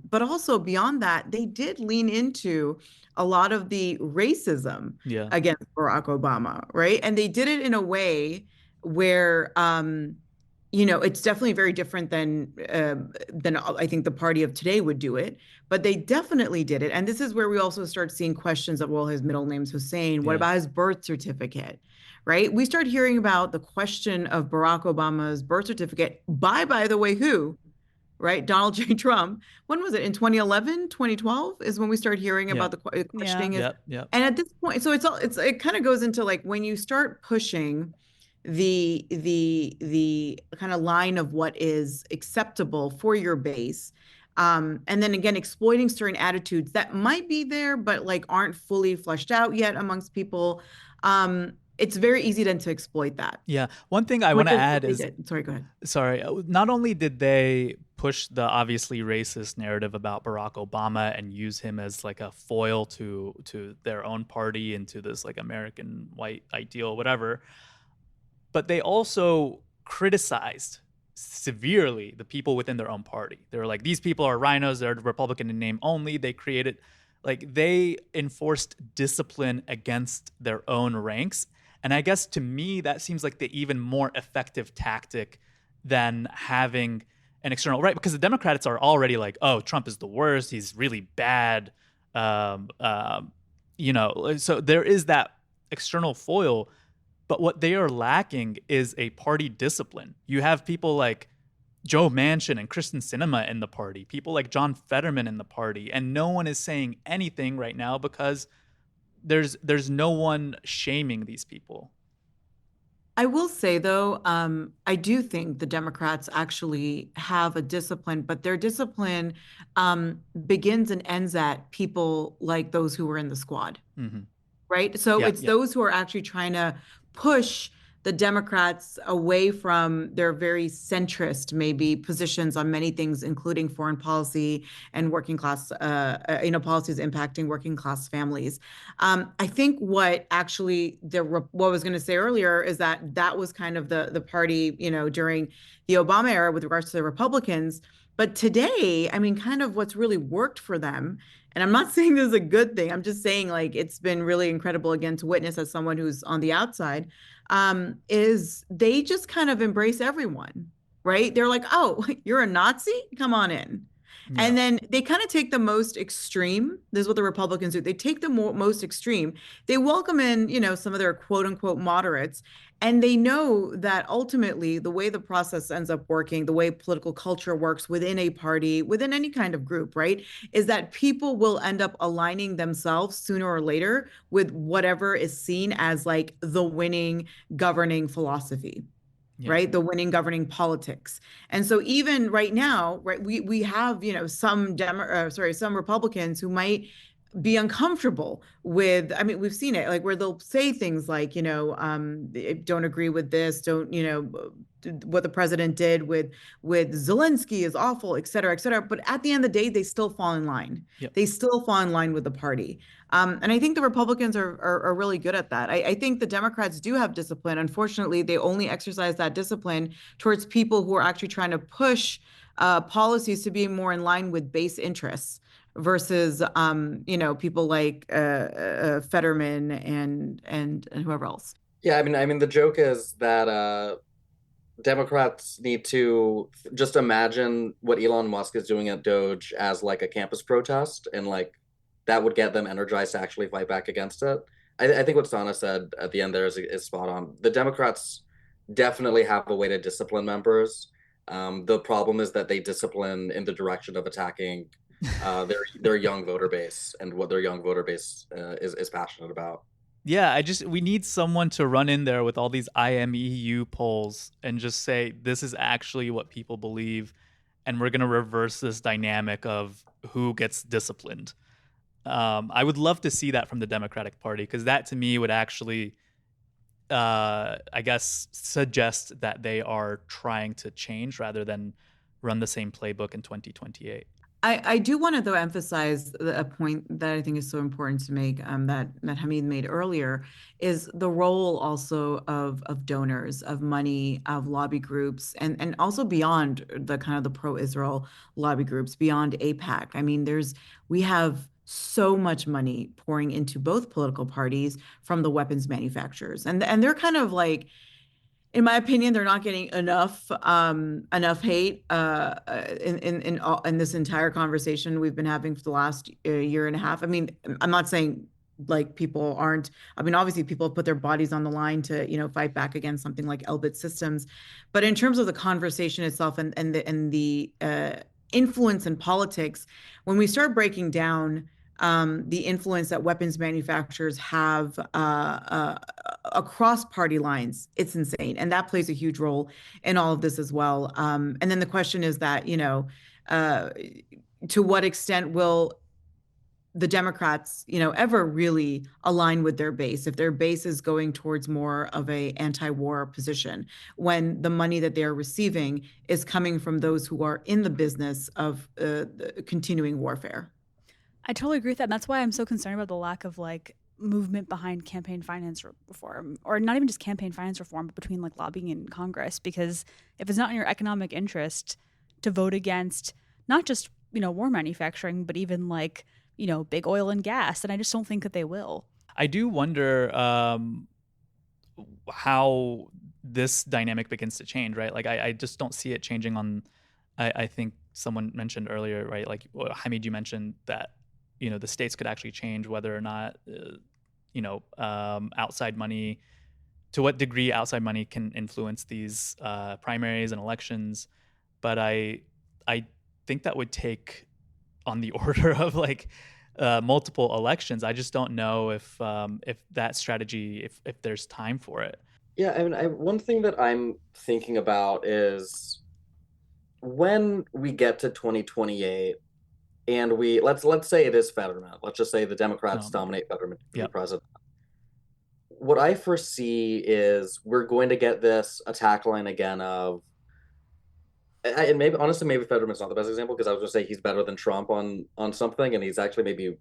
But also beyond that, they did lean into a lot of the racism against Barack Obama, right? And they did it in a way where, it's definitely very different than I think the party of today would do it, but they definitely did it. And this is where we also start seeing questions of, well, his middle name's Hussein. What about his birth certificate, right? We start hearing about the question of Barack Obama's birth certificate by the way, who? Right? Donald J. Trump. When was it? In 2011, 2012 is when we start hearing about the questioning. Yep. And at this point, so it kind of goes into like when you start pushing the kind of line of what is acceptable for your base, and then again exploiting certain attitudes that might be there but like aren't fully fleshed out yet amongst people, it's very easy then to exploit that. One thing I want to add is, sorry, go ahead. Sorry, not only did they push the obviously racist narrative about Barack Obama and use him as like a foil to their own party and to this like American white ideal, whatever, but they also criticized severely the people within their own party. They were like, these people are rhinos, they're Republican in name only. They enforced discipline against their own ranks. And I guess to me, that seems like the even more effective tactic than having an external, right? Because the Democrats are already like, oh, Trump is the worst. He's really bad. So there is that external foil. But what they are lacking is a party discipline. You have people like Joe Manchin and Kristen Sinema in the party, people like John Fetterman in the party, and no one is saying anything right now because there's no one shaming these people. I will say, though, I do think the Democrats actually have a discipline, but their discipline begins and ends at people like those who were in the squad, right? So it's those who are actually trying to push the Democrats away from their very centrist, maybe, positions on many things, including foreign policy and working class, policies impacting working class families. I think what actually what I was going to say earlier is that was kind of the party, during the Obama era with regards to the Republicans. But today, I mean, kind of what's really worked for them, and I'm not saying this is a good thing, I'm just saying, like, it's been really incredible, again, to witness as someone who's on the outside, is they just kind of embrace everyone, right? They're like, oh, you're a Nazi? Come on in. Yeah. And then they kind of take the most extreme. This is what the Republicans do. They take the most extreme. They welcome in, some of their quote unquote moderates. And they know that ultimately the way the process ends up working, the way political culture works within a party, within any kind of group, right, is that people will end up aligning themselves sooner or later with whatever is seen as like the winning governing philosophy. Yeah. Right, the winning governing politics. And so even right now, right, we have, some Republicans who might be uncomfortable with, I mean, we've seen it, like, where they'll say things like, don't agree with this, don't, what the president did with Zelensky is awful, et cetera, et cetera. But at the end of the day, they still fall in line. Yep. They still fall in line with the party. And I think the Republicans are really good at that. I think the Democrats do have discipline. Unfortunately, they only exercise that discipline towards people who are actually trying to push policies to be more in line with base interests versus, people like Fetterman and whoever else. Yeah, I mean, the joke is that Democrats need to just imagine what Elon Musk is doing at Doge as like a campus protest, and like that would get them energized to actually fight back against it. I think what Sana said at the end there is spot on. The Democrats definitely have a way to discipline members. The problem is that they discipline in the direction of attacking their young voter base and what their young voter base is passionate about. Yeah, we need someone to run in there with all these IMEU polls and just say, this is actually what people believe, and we're going to reverse this dynamic of who gets disciplined. I would love to see that from the Democratic Party, because that to me would actually, I guess, suggest that they are trying to change rather than run the same playbook in 2028. I do want to, though, emphasize a point that I think is so important to make, that Hamid made earlier, is the role also of donors, of money, of lobby groups, and also beyond the kind of the pro-Israel lobby groups, beyond AIPAC. I mean, we have so much money pouring into both political parties from the weapons manufacturers, and they're kind of like, in my opinion, they're not getting enough hate in this entire conversation we've been having for the last year and a half. I mean, I'm not saying like people aren't. I mean, obviously, people have put their bodies on the line to fight back against something like Elbit Systems, but in terms of the conversation itself and the influence in politics, when we start breaking down the influence that weapons manufacturers have across party lines, it's insane. And that plays a huge role in all of this as well. And then the question is that, to what extent will the Democrats, ever really align with their base, if their base is going towards more of a anti-war position, when the money that they are receiving is coming from those who are in the business of continuing warfare? I totally agree with that. And that's why I'm so concerned about the lack of movement behind campaign finance reform, or not even just campaign finance reform, but between like lobbying in Congress. Because if it's not in your economic interest to vote against not just, war manufacturing, but even like, big oil and gas, then I just don't think that they will. I do wonder how this dynamic begins to change, right? Like, I just don't see it changing on. I think someone mentioned earlier, right? Like, Hamid, you mentioned that the states could actually change whether or not outside money, to what degree outside money can influence these primaries and elections. But I think that would take on the order of like multiple elections. I just don't know if that strategy, if there's time for it. Yeah, I mean, one thing that I'm thinking about is when we get to 2028 and let's say it is Fetterman. Let's just say the Democrats dominate Fetterman to be president. What I foresee is we're going to get this attack line again of, and maybe honestly, maybe Fetterman's not the best example because I was going to say he's better than Trump on something, and he's actually maybe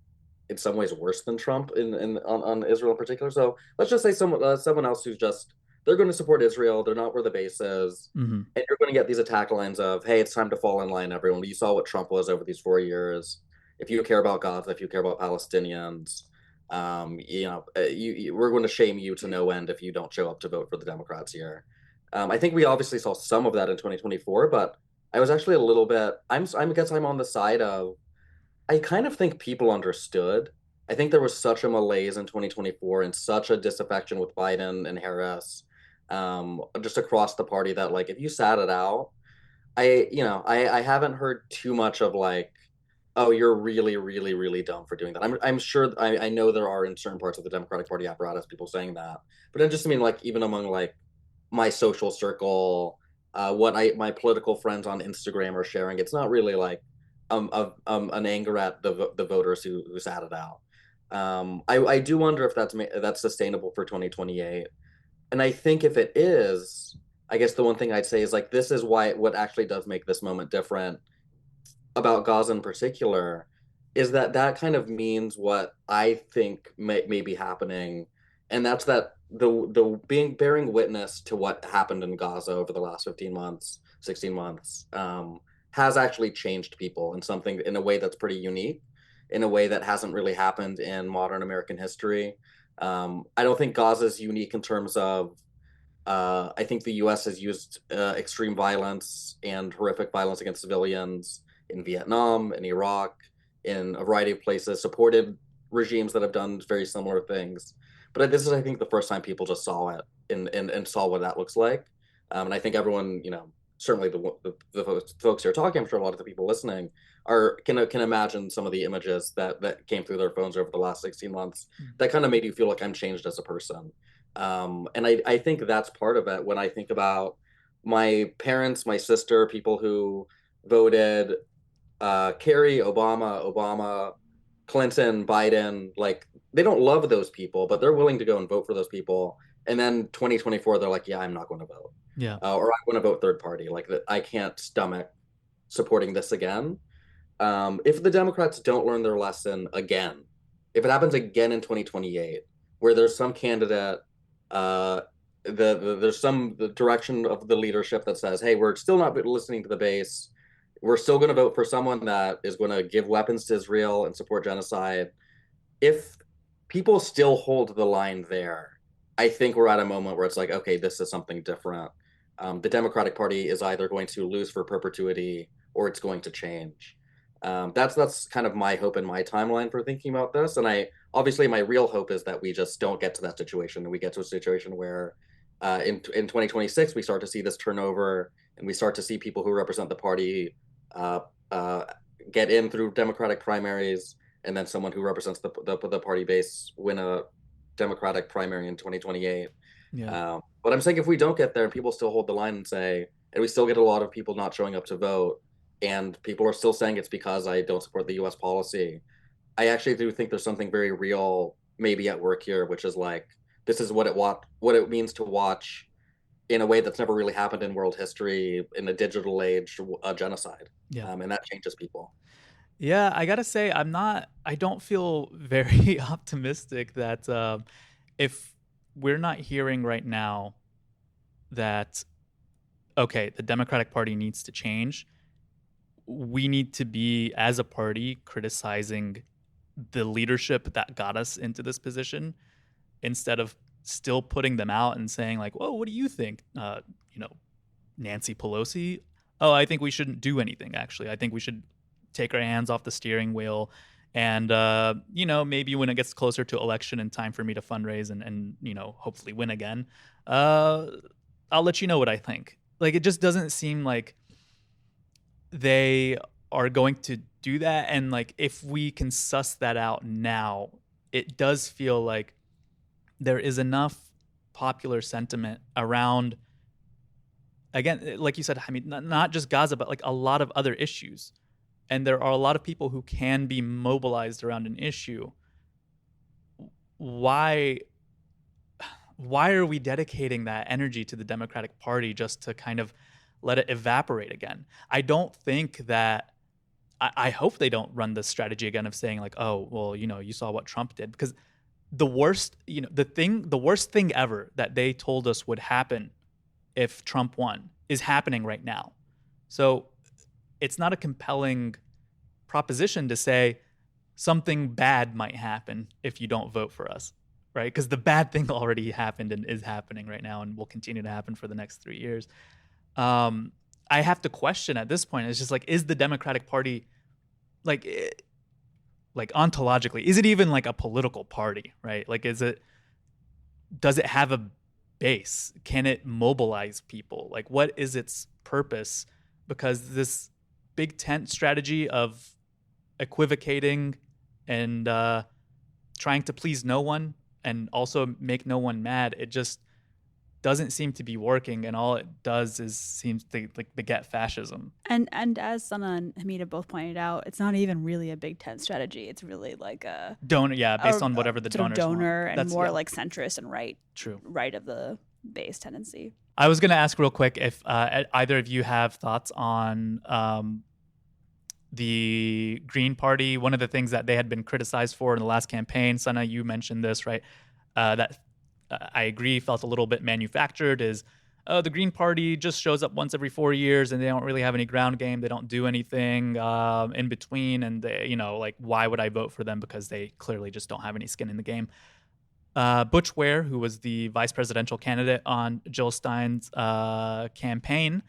in some ways worse than Trump on Israel in particular. So let's just say someone else who's just, they're going to support Israel. They're not where the base is. Mm-hmm. And you're going to get these attack lines of, hey, it's time to fall in line, everyone. You saw what Trump was over these 4 years. If you care about Gaza, if you care about Palestinians, we're going to shame you to no end if you don't show up to vote for the Democrats here. I think we obviously saw some of that in 2024, but I was actually a little bit, I guess I'm on the side of, I kind of think people understood. I think there was such a malaise in 2024 and such a disaffection with Biden and Harris, just across the party that like if you sat it out, I haven't heard too much of like, oh, you're really, really, really dumb for doing that. I'm sure I know there are in certain parts of the Democratic Party apparatus people saying that, but I just mean like even among like my social circle, what my political friends on Instagram are sharing, it's not really like an anger at the voters who sat it out. I do wonder if that's sustainable for 2028, and I think if it is, I guess the one thing I'd say is like this is what actually does make this moment different about Gaza in particular is that kind of means what I think may be happening, and that's that the bearing witness to what happened in Gaza over the last 15 months, 16 months, has actually changed people in a way that's pretty unique, in a way that hasn't really happened in modern American history. I don't think Gaza is unique in terms of I think the U.S. has used extreme violence and horrific violence against civilians in Vietnam, in Iraq, in a variety of places, supported regimes that have done very similar things. But this is, I think, the first time people just saw it and saw what that looks like. And I think everyone, certainly the folks who are talking, I'm sure a lot of the people listening can imagine some of the images that came through their phones over the last 16 months that kind of made you feel like I'm changed as a person. And I think that's part of it when I think about my parents, my sister, people who voted Kerry, Obama, Clinton, Biden, like they don't love those people, but they're willing to go and vote for those people. And then 2024, they're like, yeah, I'm not going to vote. Yeah. Or I'm going to vote third party. Like that, I can't stomach supporting this again. If the Democrats don't learn their lesson again, if it happens again in 2028, where there's some candidate, there's the direction of the leadership that says, hey, we're still not listening to the base. We're still going to vote for someone that is going to give weapons to Israel and support genocide. If people still hold the line there, I think we're at a moment where it's like, okay, this is something different. The Democratic Party is either going to lose for perpetuity or it's going to change. That's kind of my hope and my timeline for thinking about this. And obviously my real hope is that we just don't get to that situation and we get to a situation where in 2026 we start to see this turnover and we start to see people who represent the party get in through Democratic primaries, and then someone who represents the party base win a Democratic primary in 2028. Yeah. But I'm saying if we don't get there and people still hold the line and we still get a lot of people not showing up to vote, and people are still saying it's because I don't support the U.S. policy, I actually do think there's something very real maybe at work here, which is like this is what it means to watch in a way that's never really happened in world history in the digital age, a genocide. Yeah. And that changes people. Yeah, I gotta say, I don't feel very optimistic that if we're not hearing right now that, okay, the Democratic Party needs to change, we need to be, as a party, criticizing the leadership that got us into this position instead of still putting them out and saying, like, whoa, what do you think? You know, Nancy Pelosi? Oh, I think we shouldn't do anything, actually. I think we should take our hands off the steering wheel. And, maybe when it gets closer to election and time for me to fundraise and hopefully win again, uh, I'll let you know what I think. Like, it just doesn't seem like they are going to do that. And, like, if we can suss that out now, it does feel like there is enough popular sentiment around, again, like you said, Hamid, not just Gaza, but like a lot of other issues. And there are a lot of people who can be mobilized around an issue. Why are we dedicating that energy to the Democratic Party just to kind of let it evaporate again? I don't think that I hope they don't run this strategy again of saying, like, oh, well, you saw what Trump did, because the worst thing ever that they told us would happen if Trump won is happening right now. So it's not a compelling proposition to say something bad might happen if you don't vote for us, right? Because the bad thing already happened and is happening right now and will continue to happen for the next 3 years. I have to question at this point, it's just like, is the Democratic Party, like ontologically, is it even like a political party, right? Like, does it have a base? Can it mobilize people? Like, what is its purpose? Because this big tent strategy of equivocating and trying to please no one and also make no one mad, it just doesn't seem to be working, and all it does is seems to like beget fascism. And as Sana and Hamid have both pointed out, it's not even really a big tent strategy. It's really like a donor, based on whatever the sort of donors donor want. and more like centrist and right. True. Right of the base tendency. I was going to ask real quick if either of you have thoughts on the Green Party. One of the things that they had been criticized for in the last campaign, Sana, you mentioned this, right? That I agree felt a little bit manufactured, is the Green Party just shows up once every 4 years and they don't really have any ground game. They don't do anything in between. And they, like, why would I vote for them? Because they clearly just don't have any skin in the game. Butch Ware, who was the vice presidential candidate on Jill Stein's campaign,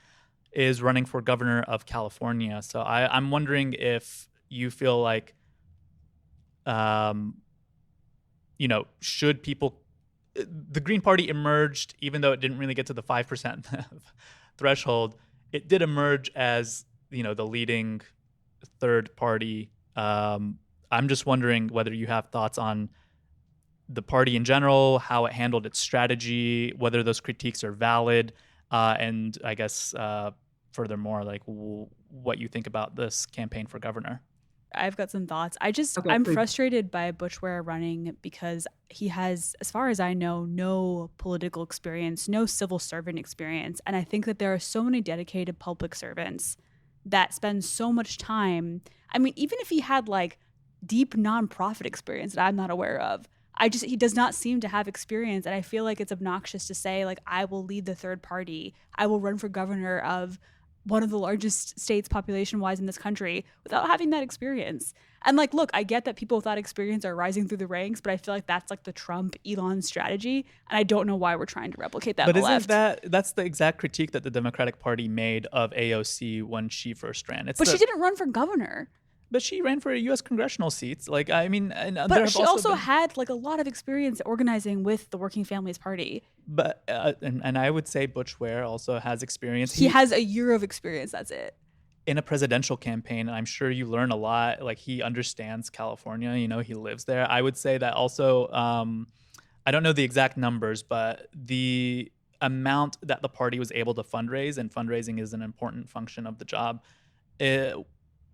is running for governor of California. So I'm wondering if you feel like, should people... The Green Party emerged, even though it didn't really get to the 5% threshold, it did emerge as, the leading third party. I'm just wondering whether you have thoughts on the party in general, how it handled its strategy, whether those critiques are valid, and I guess furthermore, like, what you think about this campaign for governor. I've got some thoughts. I'm frustrated by Butch Ware running because he has, as far as I know, no political experience, no civil servant experience. And I think that there are so many dedicated public servants that spend so much time. I mean, even if he had like deep nonprofit experience that I'm not aware of, he does not seem to have experience. And I feel like it's obnoxious to say, like, I will lead the third party. I will run for governor of one of the largest states population-wise in this country without having that experience. And like, look, I get that people without experience are rising through the ranks, but I feel like that's like the Trump-Elon strategy, and I don't know why we're trying to replicate that. But isn't that's the exact critique that the Democratic Party made of AOC when she first ran? But she didn't run for governor. But she ran for U.S. congressional seats. Like, I mean, but she also had like a lot of experience organizing with the Working Families Party. But and I would say Butch Ware also has experience. He has a year of experience. That's it. In a presidential campaign, I'm sure you learn a lot. Like, he understands California. He lives there. I would say that also. I don't know the exact numbers, but the amount that the party was able to fundraise, and fundraising is an important function of the job, it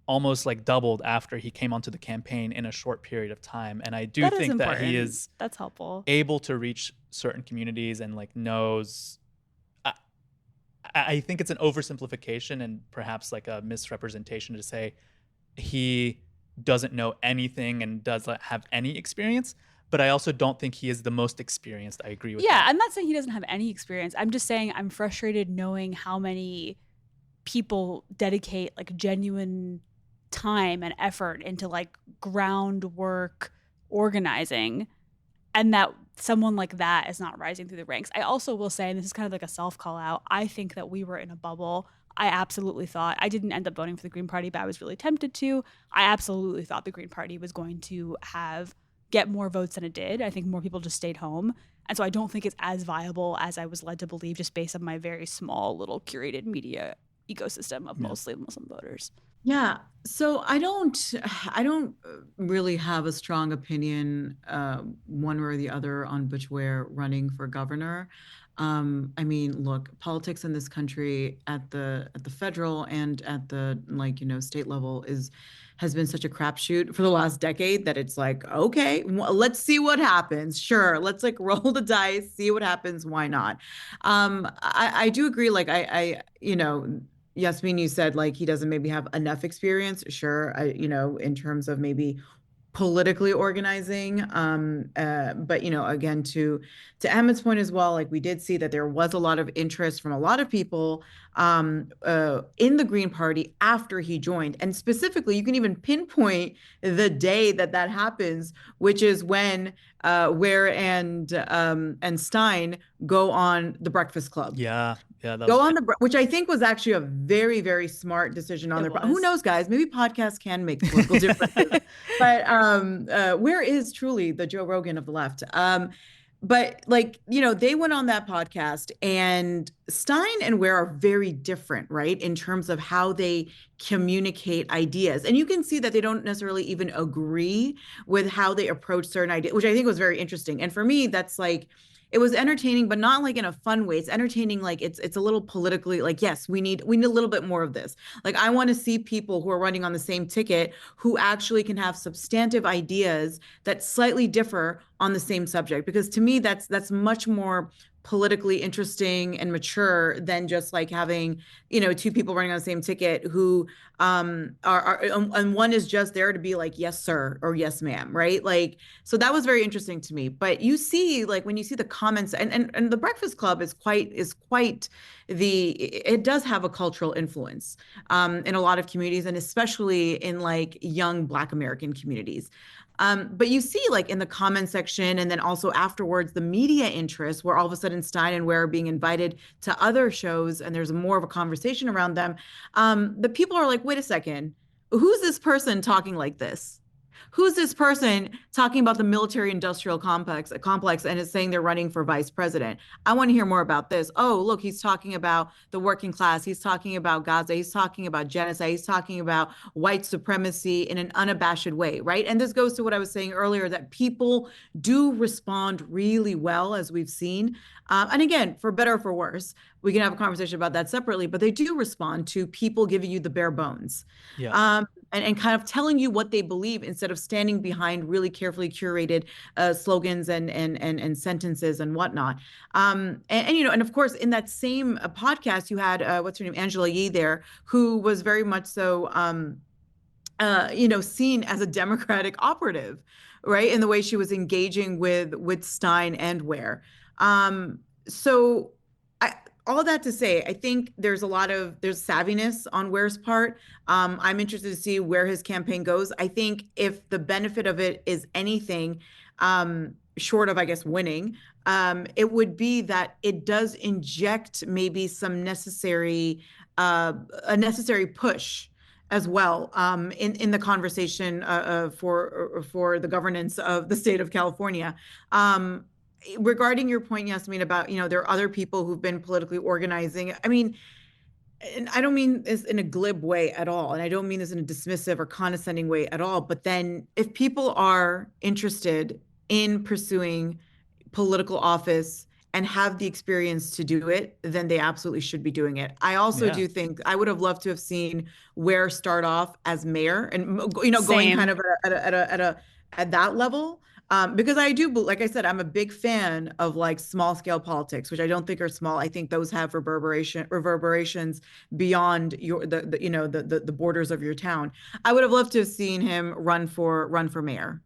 almost like doubled after he came onto the campaign in a short period of time. And I do think that he is that's helpful, able to reach certain communities and like knows. I think it's an oversimplification and perhaps like a misrepresentation to say he doesn't know anything and doesn't have any experience. But I also don't think he is the most experienced. I agree with that. I'm not saying he doesn't have any experience. I'm just saying I'm frustrated knowing how many people dedicate like genuine time and effort into like groundwork organizing, and that someone like that is not rising through the ranks. I also will say, and this is kind of like a self call out, I think that we were in a bubble. I absolutely thought, I didn't end up voting for the Green Party, but I was really tempted to. I absolutely thought the Green Party was going to get more votes than it did. I think more people just stayed home. And so I don't think it's as viable as I was led to believe just based on my very small little curated media ecosystem of mostly Muslim voters. Yeah. So I don't really have a strong opinion one way or the other on Butch Ware running for governor. I mean, look, politics in this country at the federal and at the state level has been such a crapshoot for the last decade that it's like, okay, let's see what happens. Sure, let's like roll the dice, see what happens. Why not? I do agree. Like Yasmin, you said like he doesn't maybe have enough experience. Sure, in terms of maybe politically organizing. But again, to Hamid's point as well, like we did see that there was a lot of interest from a lot of people in the Green Party after he joined, and specifically, you can even pinpoint the day that happens, which is when Ware and Stein go on the Breakfast Club. Yeah. Which I think was actually a very, very smart decision on their part. Who knows, guys? Maybe podcasts can make political differences. But Ware is truly the Joe Rogan of the left. But they went on that podcast, and Stein and Ware are very different, right? In terms of how they communicate ideas. And you can see that they don't necessarily even agree with how they approach certain ideas, which I think was very interesting. And for me, that's like, it was entertaining, but not like in a fun way. It's entertaining, like it's a little politically like, yes, we need a little bit more of this. Like I want to see people who are running on the same ticket who actually can have substantive ideas that slightly differ on the same subject. Because to me, that's much more politically interesting and mature than just like having two people running on the same ticket who are and one is just there to be like yes sir or yes ma'am, right? Like, so that was very interesting to me. But you see, like when you see the comments, and the Breakfast Club is quite it does have a cultural influence in a lot of communities, and especially in like young Black American communities. But you see, like in the comment section, and then also afterwards, the media interest, where all of a sudden Stein and Ware are being invited to other shows, and there's more of a conversation around them. The people are like, wait a second, who's this person talking like this? Who's this person talking about the military-industrial complex and is saying they're running for vice president? I want to hear more about this. Oh, look, he's talking about the working class. He's talking about Gaza. He's talking about genocide. He's talking about white supremacy in an unabashed way, right? And this goes to what I was saying earlier, that people do respond really well, as we've seen. And again, for better or for worse, we can have a conversation about that separately, but they do respond to people giving you the bare bones. Yeah. And kind of telling you what they believe instead of standing behind really carefully curated slogans and sentences and whatnot. And of course, in that same podcast, you had what's her name, Angela Yee there, who was very much so seen as a Democratic operative, right? In the way she was engaging with Stein and Ware. So all that to say, I think there's savviness on Ware's part. I'm interested to see where his campaign goes. I think if the benefit of it is anything short of, I guess, winning, it would be that it does inject maybe some necessary push as well in the conversation for the governance of the state of California. Regarding your point, Yasmin, about, there are other people who've been politically organizing. I mean, and I don't mean this in a glib way at all. And I don't mean this in a dismissive or condescending way at all. But then if people are interested in pursuing political office and have the experience to do it, then they absolutely should be doing it. I also do think I would have loved to have seen Ware start off as mayor and, going kind of at that level. Because I do, like I said, I'm a big fan of like small scale politics, which I don't think are small. I think those have reverberations beyond the borders of your town. I would have loved to have seen him run for mayor.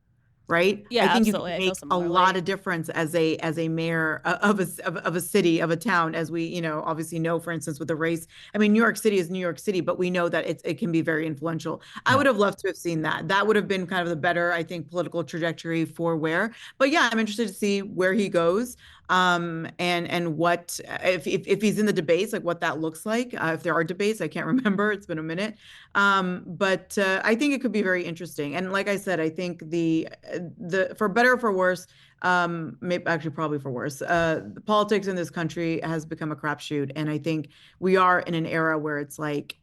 Right. I Yeah, think you absolutely. can I feel make a lot similarly. of difference as a mayor of a city, of a town, as we, obviously know, for instance, with the race. I mean, New York City is New York City, but we know that it can be very influential. I would have loved to have seen that. That would have been kind of the better, I think, political trajectory for where. But yeah, I'm interested to see where he goes. And what if he's in the debates, like what that looks like. If there are debates, I can't remember. It's been a minute. But I think it could be very interesting. And like I said, I think the for better or for worse, maybe actually probably for worse, the politics in this country has become a crapshoot, and I think we are in an era where it's like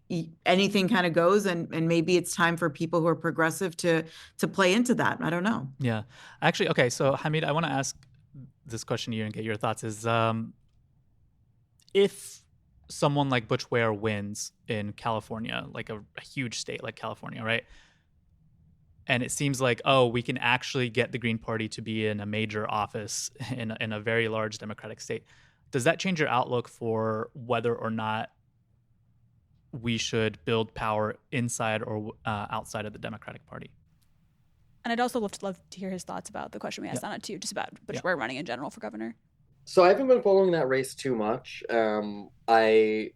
anything kind of goes, and maybe it's time for people who are progressive to play into that. I don't know. Yeah. Actually, okay. So Hamid, I want to ask this question to you and get your thoughts. Is if someone like Butch Ware wins in California, like a huge state like California, right? And it seems like, oh, we can actually get the Green Party to be in a major office in a very large Democratic state. Does that change your outlook for whether or not we should build power inside or outside of the Democratic Party? And I'd also love to hear his thoughts about the question we asked Anna too, just about Butch Ware running in general for governor. So I haven't been following that race too much. I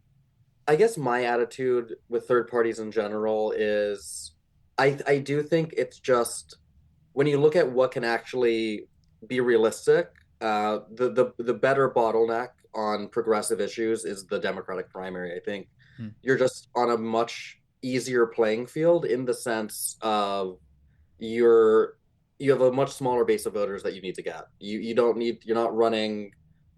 guess my attitude with third parties in general is I do think it's just when you look at what can actually be realistic, the better bottleneck on progressive issues is the Democratic primary. I think you're just on a much easier playing field in the sense of you have a much smaller base of voters that you need to get. You're not running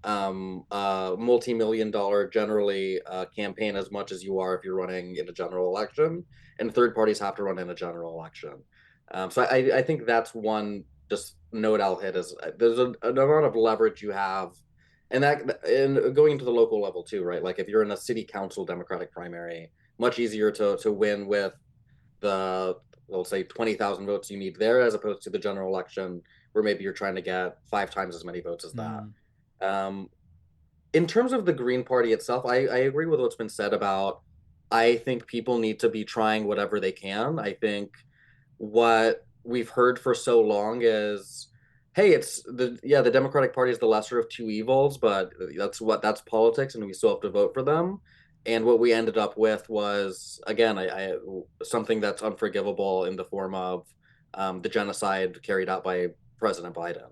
a multi-million dollar generally campaign as much as you are if you're running in a general election, and third parties have to run in a general election. So I think that's one just note I'll hit is there's an amount of leverage you have, and going into the local level too, right? Like if you're in a city council Democratic primary, much easier to win with the, let's say, 20,000 votes you need there, as opposed to the general election where maybe you're trying to get 5 times as many votes as that. In terms of the Green Party itself, I agree with what's been said about, I think people need to be trying whatever they can. I think what we've heard for so long is, hey, the Democratic Party is the lesser of two evils, but that's politics, and we still have to vote for them. And what we ended up with was, again, something that's unforgivable in the form of the genocide carried out by President Biden.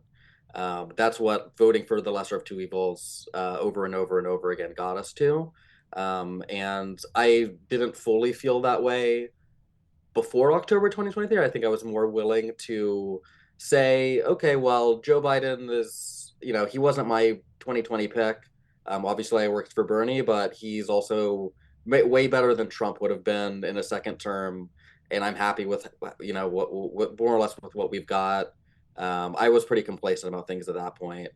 That's what voting for the lesser of two evils over and over and over again got us to. And I didn't fully feel that way before October 2023. I think I was more willing to say, okay, well, Joe Biden is, he wasn't my 2020 pick. Obviously, I worked for Bernie, but he's also way better than Trump would have been in a second term. And I'm happy with, what more or less with what we've got. I was pretty complacent about things at that point.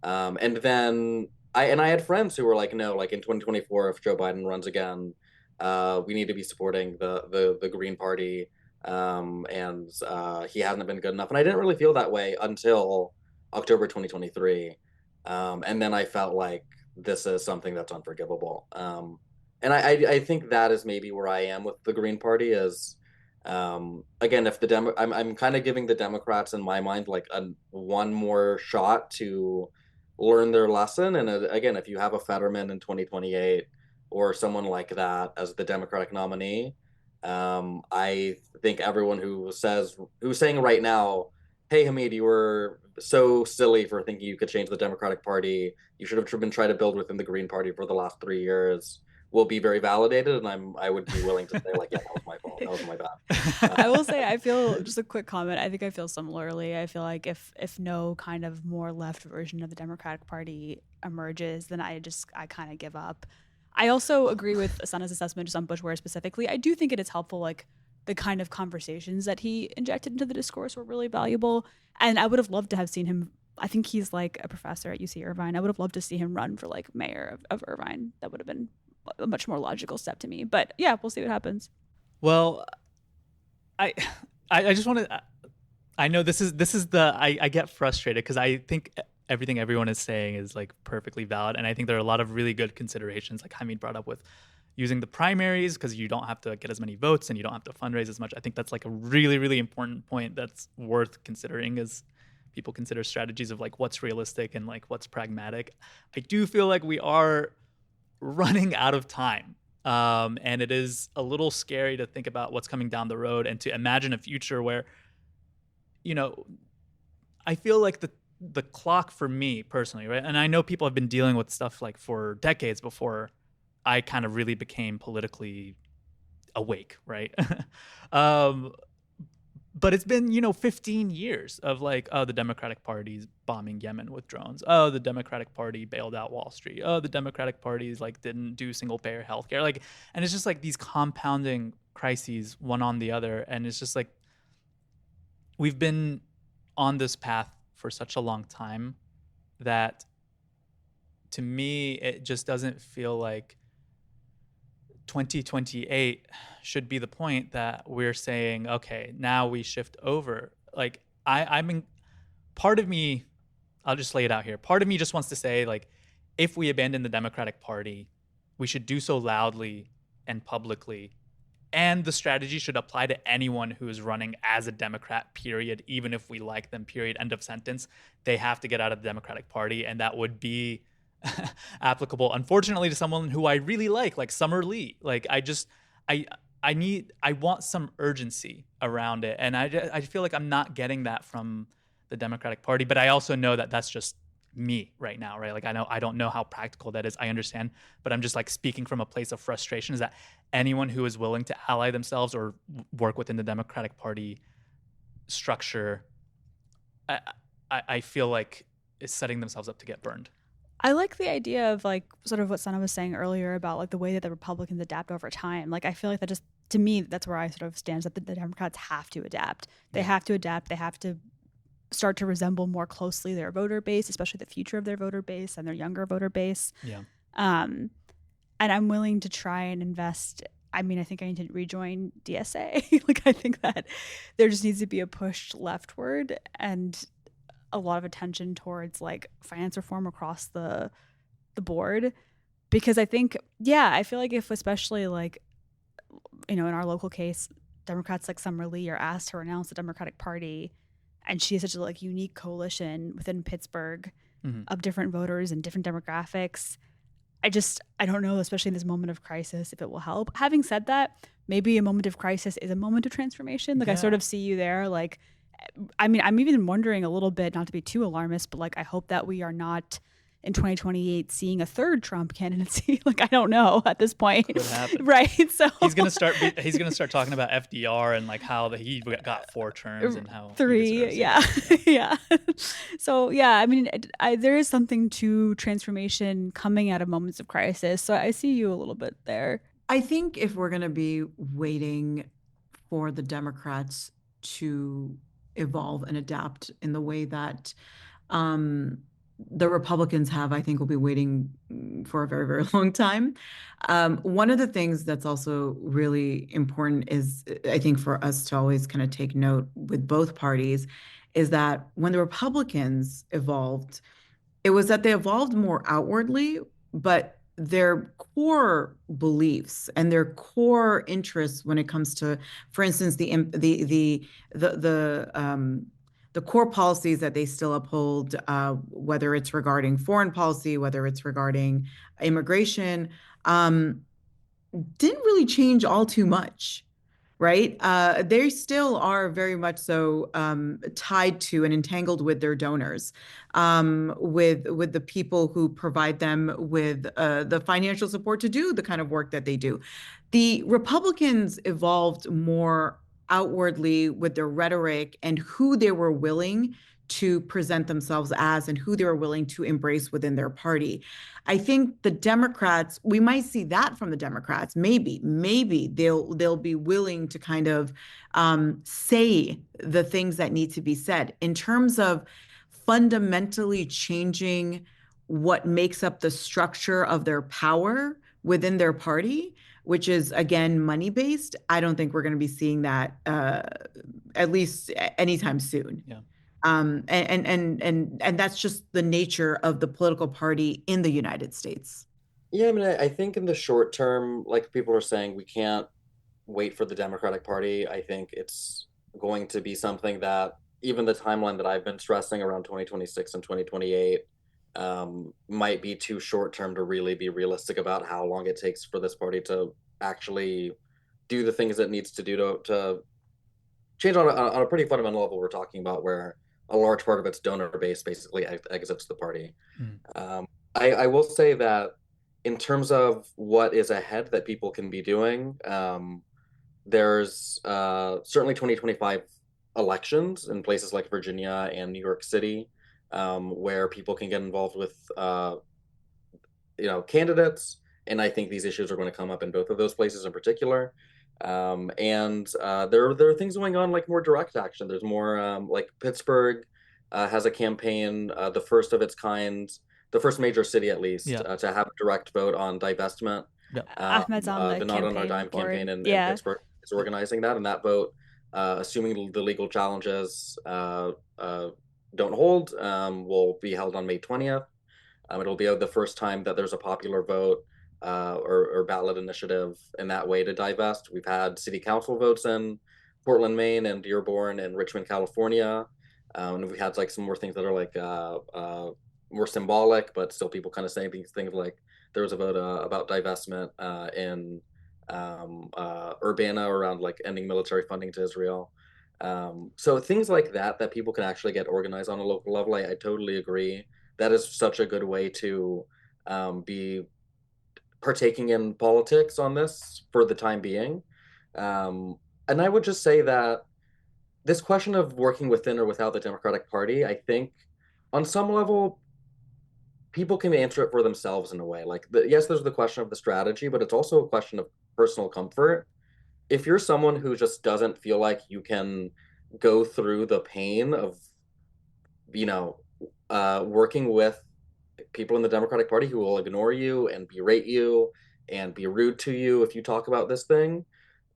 And then I had friends who were like, no, like in 2024, if Joe Biden runs again, we need to be supporting the Green Party. And he hasn't been good enough. And I didn't really feel that way until October 2023. And then I felt like this is something that's unforgivable. And I think that is maybe where I am with the Green Party is, again, if I'm kind of giving the Democrats in my mind like one more shot to learn their lesson. And again, if you have a Fetterman in 2028 or someone like that as the Democratic nominee, I think everyone who's saying right now, hey, Hamid, you were so silly for thinking you could change the Democratic Party. You should have been trying to build within the Green Party for the last 3 years. Will be very validated, and I would be willing to say like, yeah, that was my fault. That was my bad. I will say, I feel, just a quick comment, I think I feel similarly. I feel like if no kind of more left version of the Democratic Party emerges, then I kind of give up. I also agree with Asana's assessment just on Butch Ware specifically. I do think it is helpful, like the kind of conversations that he injected into the discourse were really valuable. And I would have loved to have seen him. I think he's like a professor at UC Irvine. I would have loved to see him run for like mayor of Irvine. That would have been a much more logical step to me. But yeah, we'll see what happens. Well, I just want to. I know this is I get frustrated because I think everything everyone is saying is like perfectly valid, and I think there are a lot of really good considerations, like Hamid brought up with using the primaries because you don't have to get as many votes and you don't have to fundraise as much. I think that's like a really, really important point that's worth considering as people consider strategies of like what's realistic and like what's pragmatic. I do feel like we are running out of time. And it is a little scary to think about what's coming down the road and to imagine a future where, you know, I feel like the clock for me personally, right? And I know people have been dealing with stuff like for decades before I kind of really became politically awake, right? um, but it's been, 15 years of like, oh, the Democratic Party's bombing Yemen with drones. Oh, the Democratic Party bailed out Wall Street. Oh, the Democratic Party's like didn't do single payer healthcare. Like, and it's just like these compounding crises one on the other. And it's just like, we've been on this path for such a long time that to me, it just doesn't feel like 2028 should be the point that we're saying, okay, now we shift over. Like I'm in, part of me, I'll just lay it out here. Part of me just wants to say, like, if we abandon the Democratic Party, we should do so loudly and publicly. And the strategy should apply to anyone who is running as a Democrat, period, even if we like them, period, end of sentence. They have to get out of the Democratic Party, and that would be applicable, unfortunately, to someone who I really like Summer Lee. Like, I want some urgency around it, and I feel like I'm not getting that from the Democratic Party. But I also know that that's just me right now, right? Like, I don't know how practical that is. I understand, but I'm just like speaking from a place of frustration. Is that anyone who is willing to ally themselves or work within the Democratic Party structure, I feel like is setting themselves up to get burned. I like the idea of like sort of what Sana was saying earlier about like the way that the Republicans adapt over time. Like I feel like that just, to me, that's where I sort of stand, that the Democrats have to adapt. They have to adapt. They have to start to resemble more closely their voter base, especially the future of their voter base and their younger voter base. Yeah. And I'm willing to try and invest. I mean, I think I need to rejoin DSA. Like I think that there just needs to be a push leftward and a lot of attention towards like finance reform across the board, because I think, I feel like if, especially like, in our local case, Democrats like Summer Lee are asked to renounce the Democratic Party, and she has such a like unique coalition within Pittsburgh of different voters and different demographics. I don't know, especially in this moment of crisis, if it will help. Having said that, maybe a moment of crisis is a moment of transformation. Like I sort of see you there, like, I mean, I'm even wondering a little bit, not to be too alarmist, but like, I hope that we are not in 2028 seeing a third Trump candidacy. Like, I don't know at this point. Could happen. Right. So he's going to start talking about FDR and like how he got 4 terms and how 3. Yeah. Yeah. So, I mean, there is something to transformation coming out of moments of crisis. So I see you a little bit there. I think if we're going to be waiting for the Democrats to evolve and adapt in the way that the Republicans have, I think we'll be waiting for a very, very long time. One of the things that's also really important is, I think, for us to always kind of take note with both parties, is that when the Republicans evolved, it was that they evolved more outwardly, but their core beliefs and their core interests when it comes to, for instance, the core policies that they still uphold, whether it's regarding foreign policy, whether it's regarding immigration, didn't really change all too much. Right? They still are very much so tied to and entangled with their donors, with the people who provide them with the financial support to do the kind of work that they do. The Republicans evolved more outwardly with their rhetoric and who they were willing to present themselves as and who they were willing to embrace within their party. I think the Democrats, we might see that from the Democrats. Maybe they'll be willing to kind of say the things that need to be said in terms of fundamentally changing what makes up the structure of their power within their party. which is again money based, I don't think we're going to be seeing that at least anytime soon. Yeah. And that's just the nature of the political party in the United States. Yeah, I mean, I think in the short term, like people are saying, we can't wait for the Democratic Party. I think it's going to be something that even the timeline that I've been stressing around 2026 and 2028 might be too short term to really be realistic about how long it takes for this party to actually do the things it needs to do to change on a pretty fundamental level. We're talking about where a large part of its donor base basically exits the party. I will say that in terms of what is ahead that people can be doing, there's certainly 2025 elections in places like Virginia and New York City, where people can get involved with candidates, and I think these issues are going to come up in both of those places in particular. There are things going on like more direct action. There's more like Pittsburgh has a campaign, the first of its kind, the first major city at least, to have a direct vote on divestment. Ahmed's on the Not on Our Dime board. campaign in Pittsburgh is organizing that, and that vote, assuming the legal challenges don't hold, will be held on May 20th. It'll be the first time that there's a popular vote or ballot initiative in that way to divest. We've had city council votes in Portland, Maine, and Dearborn and Richmond, California. And we've had like some more things that are like more symbolic, but still people kind of saying these things like there was a vote about divestment in Urbana around like ending military funding to Israel. So things like that people can actually get organized on a local level. I totally agree. That is such a good way to be partaking in politics on this for the time being. And I would just say that this question of working within or without the Democratic Party, I think on some level, people can answer it for themselves in a way. Like, yes, there's the question of the strategy, but it's also a question of personal comfort. If you're someone who just doesn't feel like you can go through the pain of, working with people in the Democratic Party who will ignore you and berate you and be rude to you if you talk about this thing,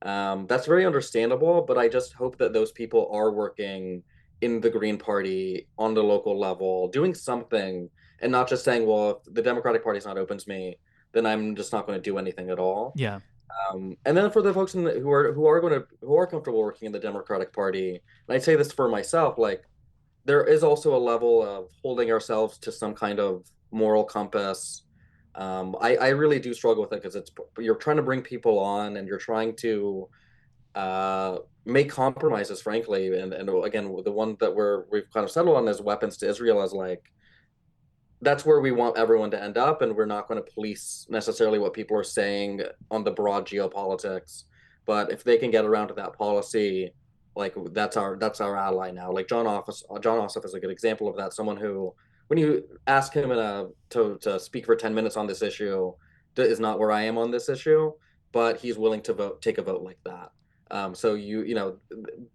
that's very understandable. But I just hope that those people are working in the Green Party on the local level, doing something, and not just saying, well, if the Democratic Party is not open to me, then I'm just not going to do anything at all. Yeah. And then for the folks who are comfortable working in the Democratic Party, and I'd say this for myself, like there is also a level of holding ourselves to some kind of moral compass. I really do struggle with it because you're trying to bring people on and you're trying to make compromises, frankly. And again, the one that we've kind of settled on is weapons to Israel as like, that's where we want everyone to end up, and we're not going to police necessarily what people are saying on the broad geopolitics. But if they can get around to that policy, like that's our ally now. Like John Ossoff is a good example of that. Someone who, when you ask him to speak for 10 minutes on this issue, is not where I am on this issue, but he's willing to take a vote like that.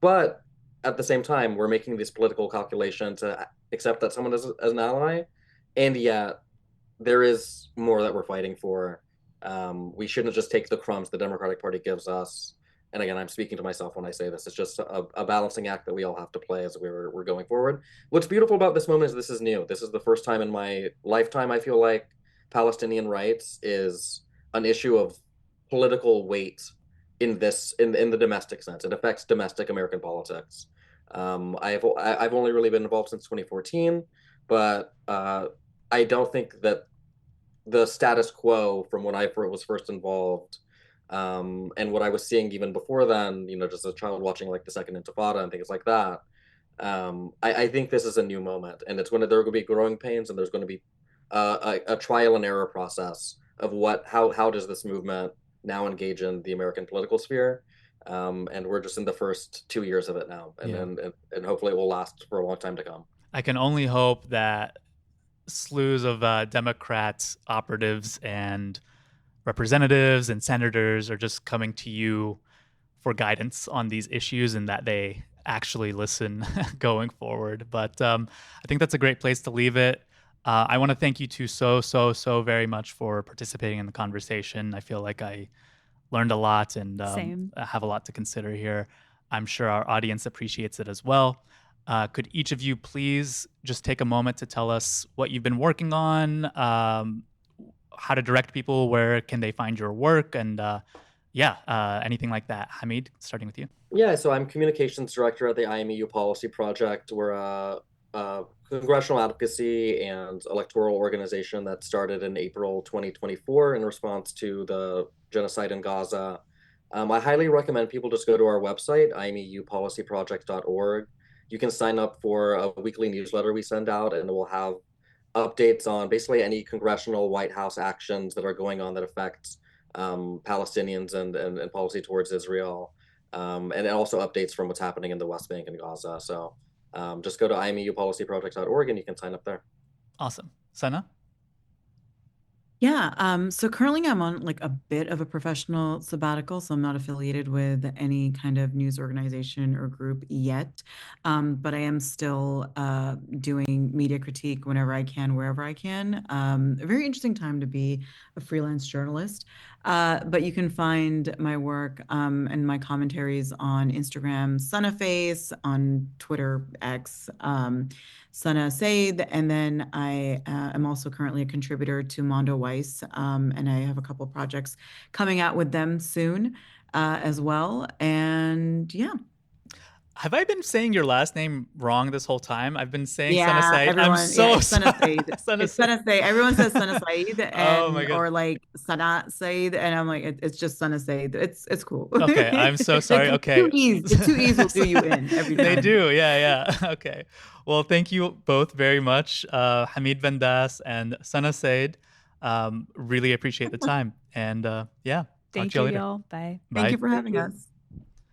But at the same time, we're making this political calculation to accept that someone is as an ally. And yet, there is more that we're fighting for. We shouldn't just take the crumbs the Democratic Party gives us. And again, I'm speaking to myself when I say this. It's just a balancing act that we all have to play as we're going forward. What's beautiful about this moment is this is new. This is the first time in my lifetime I feel like Palestinian rights is an issue of political weight in the domestic sense. It affects domestic American politics. I've only really been involved since 2014, but I don't think that the status quo from when I was first involved, and what I was seeing even before then, just a child watching like the Second Intifada and things like that. I think this is a new moment, and there are going to be growing pains, and there's going to be a trial and error process of how does this movement now engage in the American political sphere. And we're just in the first 2 years of it now, and hopefully it will last for a long time to come. I can only hope that slews of Democrats, operatives, and representatives and senators are just coming to you for guidance on these issues and that they actually listen going forward. But I think that's a great place to leave it. I want to thank you two so very much for participating in the conversation. I feel like I learned a lot and Same. have a lot to consider here. I'm sure our audience appreciates it as well. Could each of you please just take a moment to tell us what you've been working on, how to direct people, where can they find your work, and anything like that. Hamid, starting with you. Yeah, so I'm communications director at the IMEU Policy Project. We're a congressional advocacy and electoral organization that started in April 2024 in response to the genocide in Gaza. I highly recommend people just go to our website, imeupolicyproject.org. You can sign up for a weekly newsletter we send out, and it will have updates on basically any congressional White House actions that are going on that affects Palestinians and policy towards Israel. And it also updates from what's happening in the West Bank and Gaza. So just go to imeupolicyproject.org and you can sign up there. Awesome. Sana? Yeah, so currently I'm on like a bit of a professional sabbatical, so I'm not affiliated with any kind of news organization or group yet. But I am still doing media critique whenever I can, wherever I can. A very interesting time to be a freelance journalist. But you can find my work and my commentaries on Instagram, Sanaface, on Twitter, X, Sana Saeed, and then I am also currently a contributor to Mondo Weiss, and I have a couple projects coming out with them soon as well. And yeah. Have I been saying your last name wrong this whole time? I've been saying Yeah, Sana Saeed. everyone, I'm so it's Sana Saeed. It's Sana Saeed. Everyone says Sana Saeed Oh my and God. or like Sana Saeed, and I'm like, it's just Sana Saeed. It's cool. Okay, I'm so sorry. Okay. The two E's will do you in every time. They do, yeah. Okay. Well, thank you both very much, Hamid Bendaas and Sana Saeed. Really appreciate the time. And talk Thank to you you, later. y'all. Bye. Thank Bye. you for having you. us.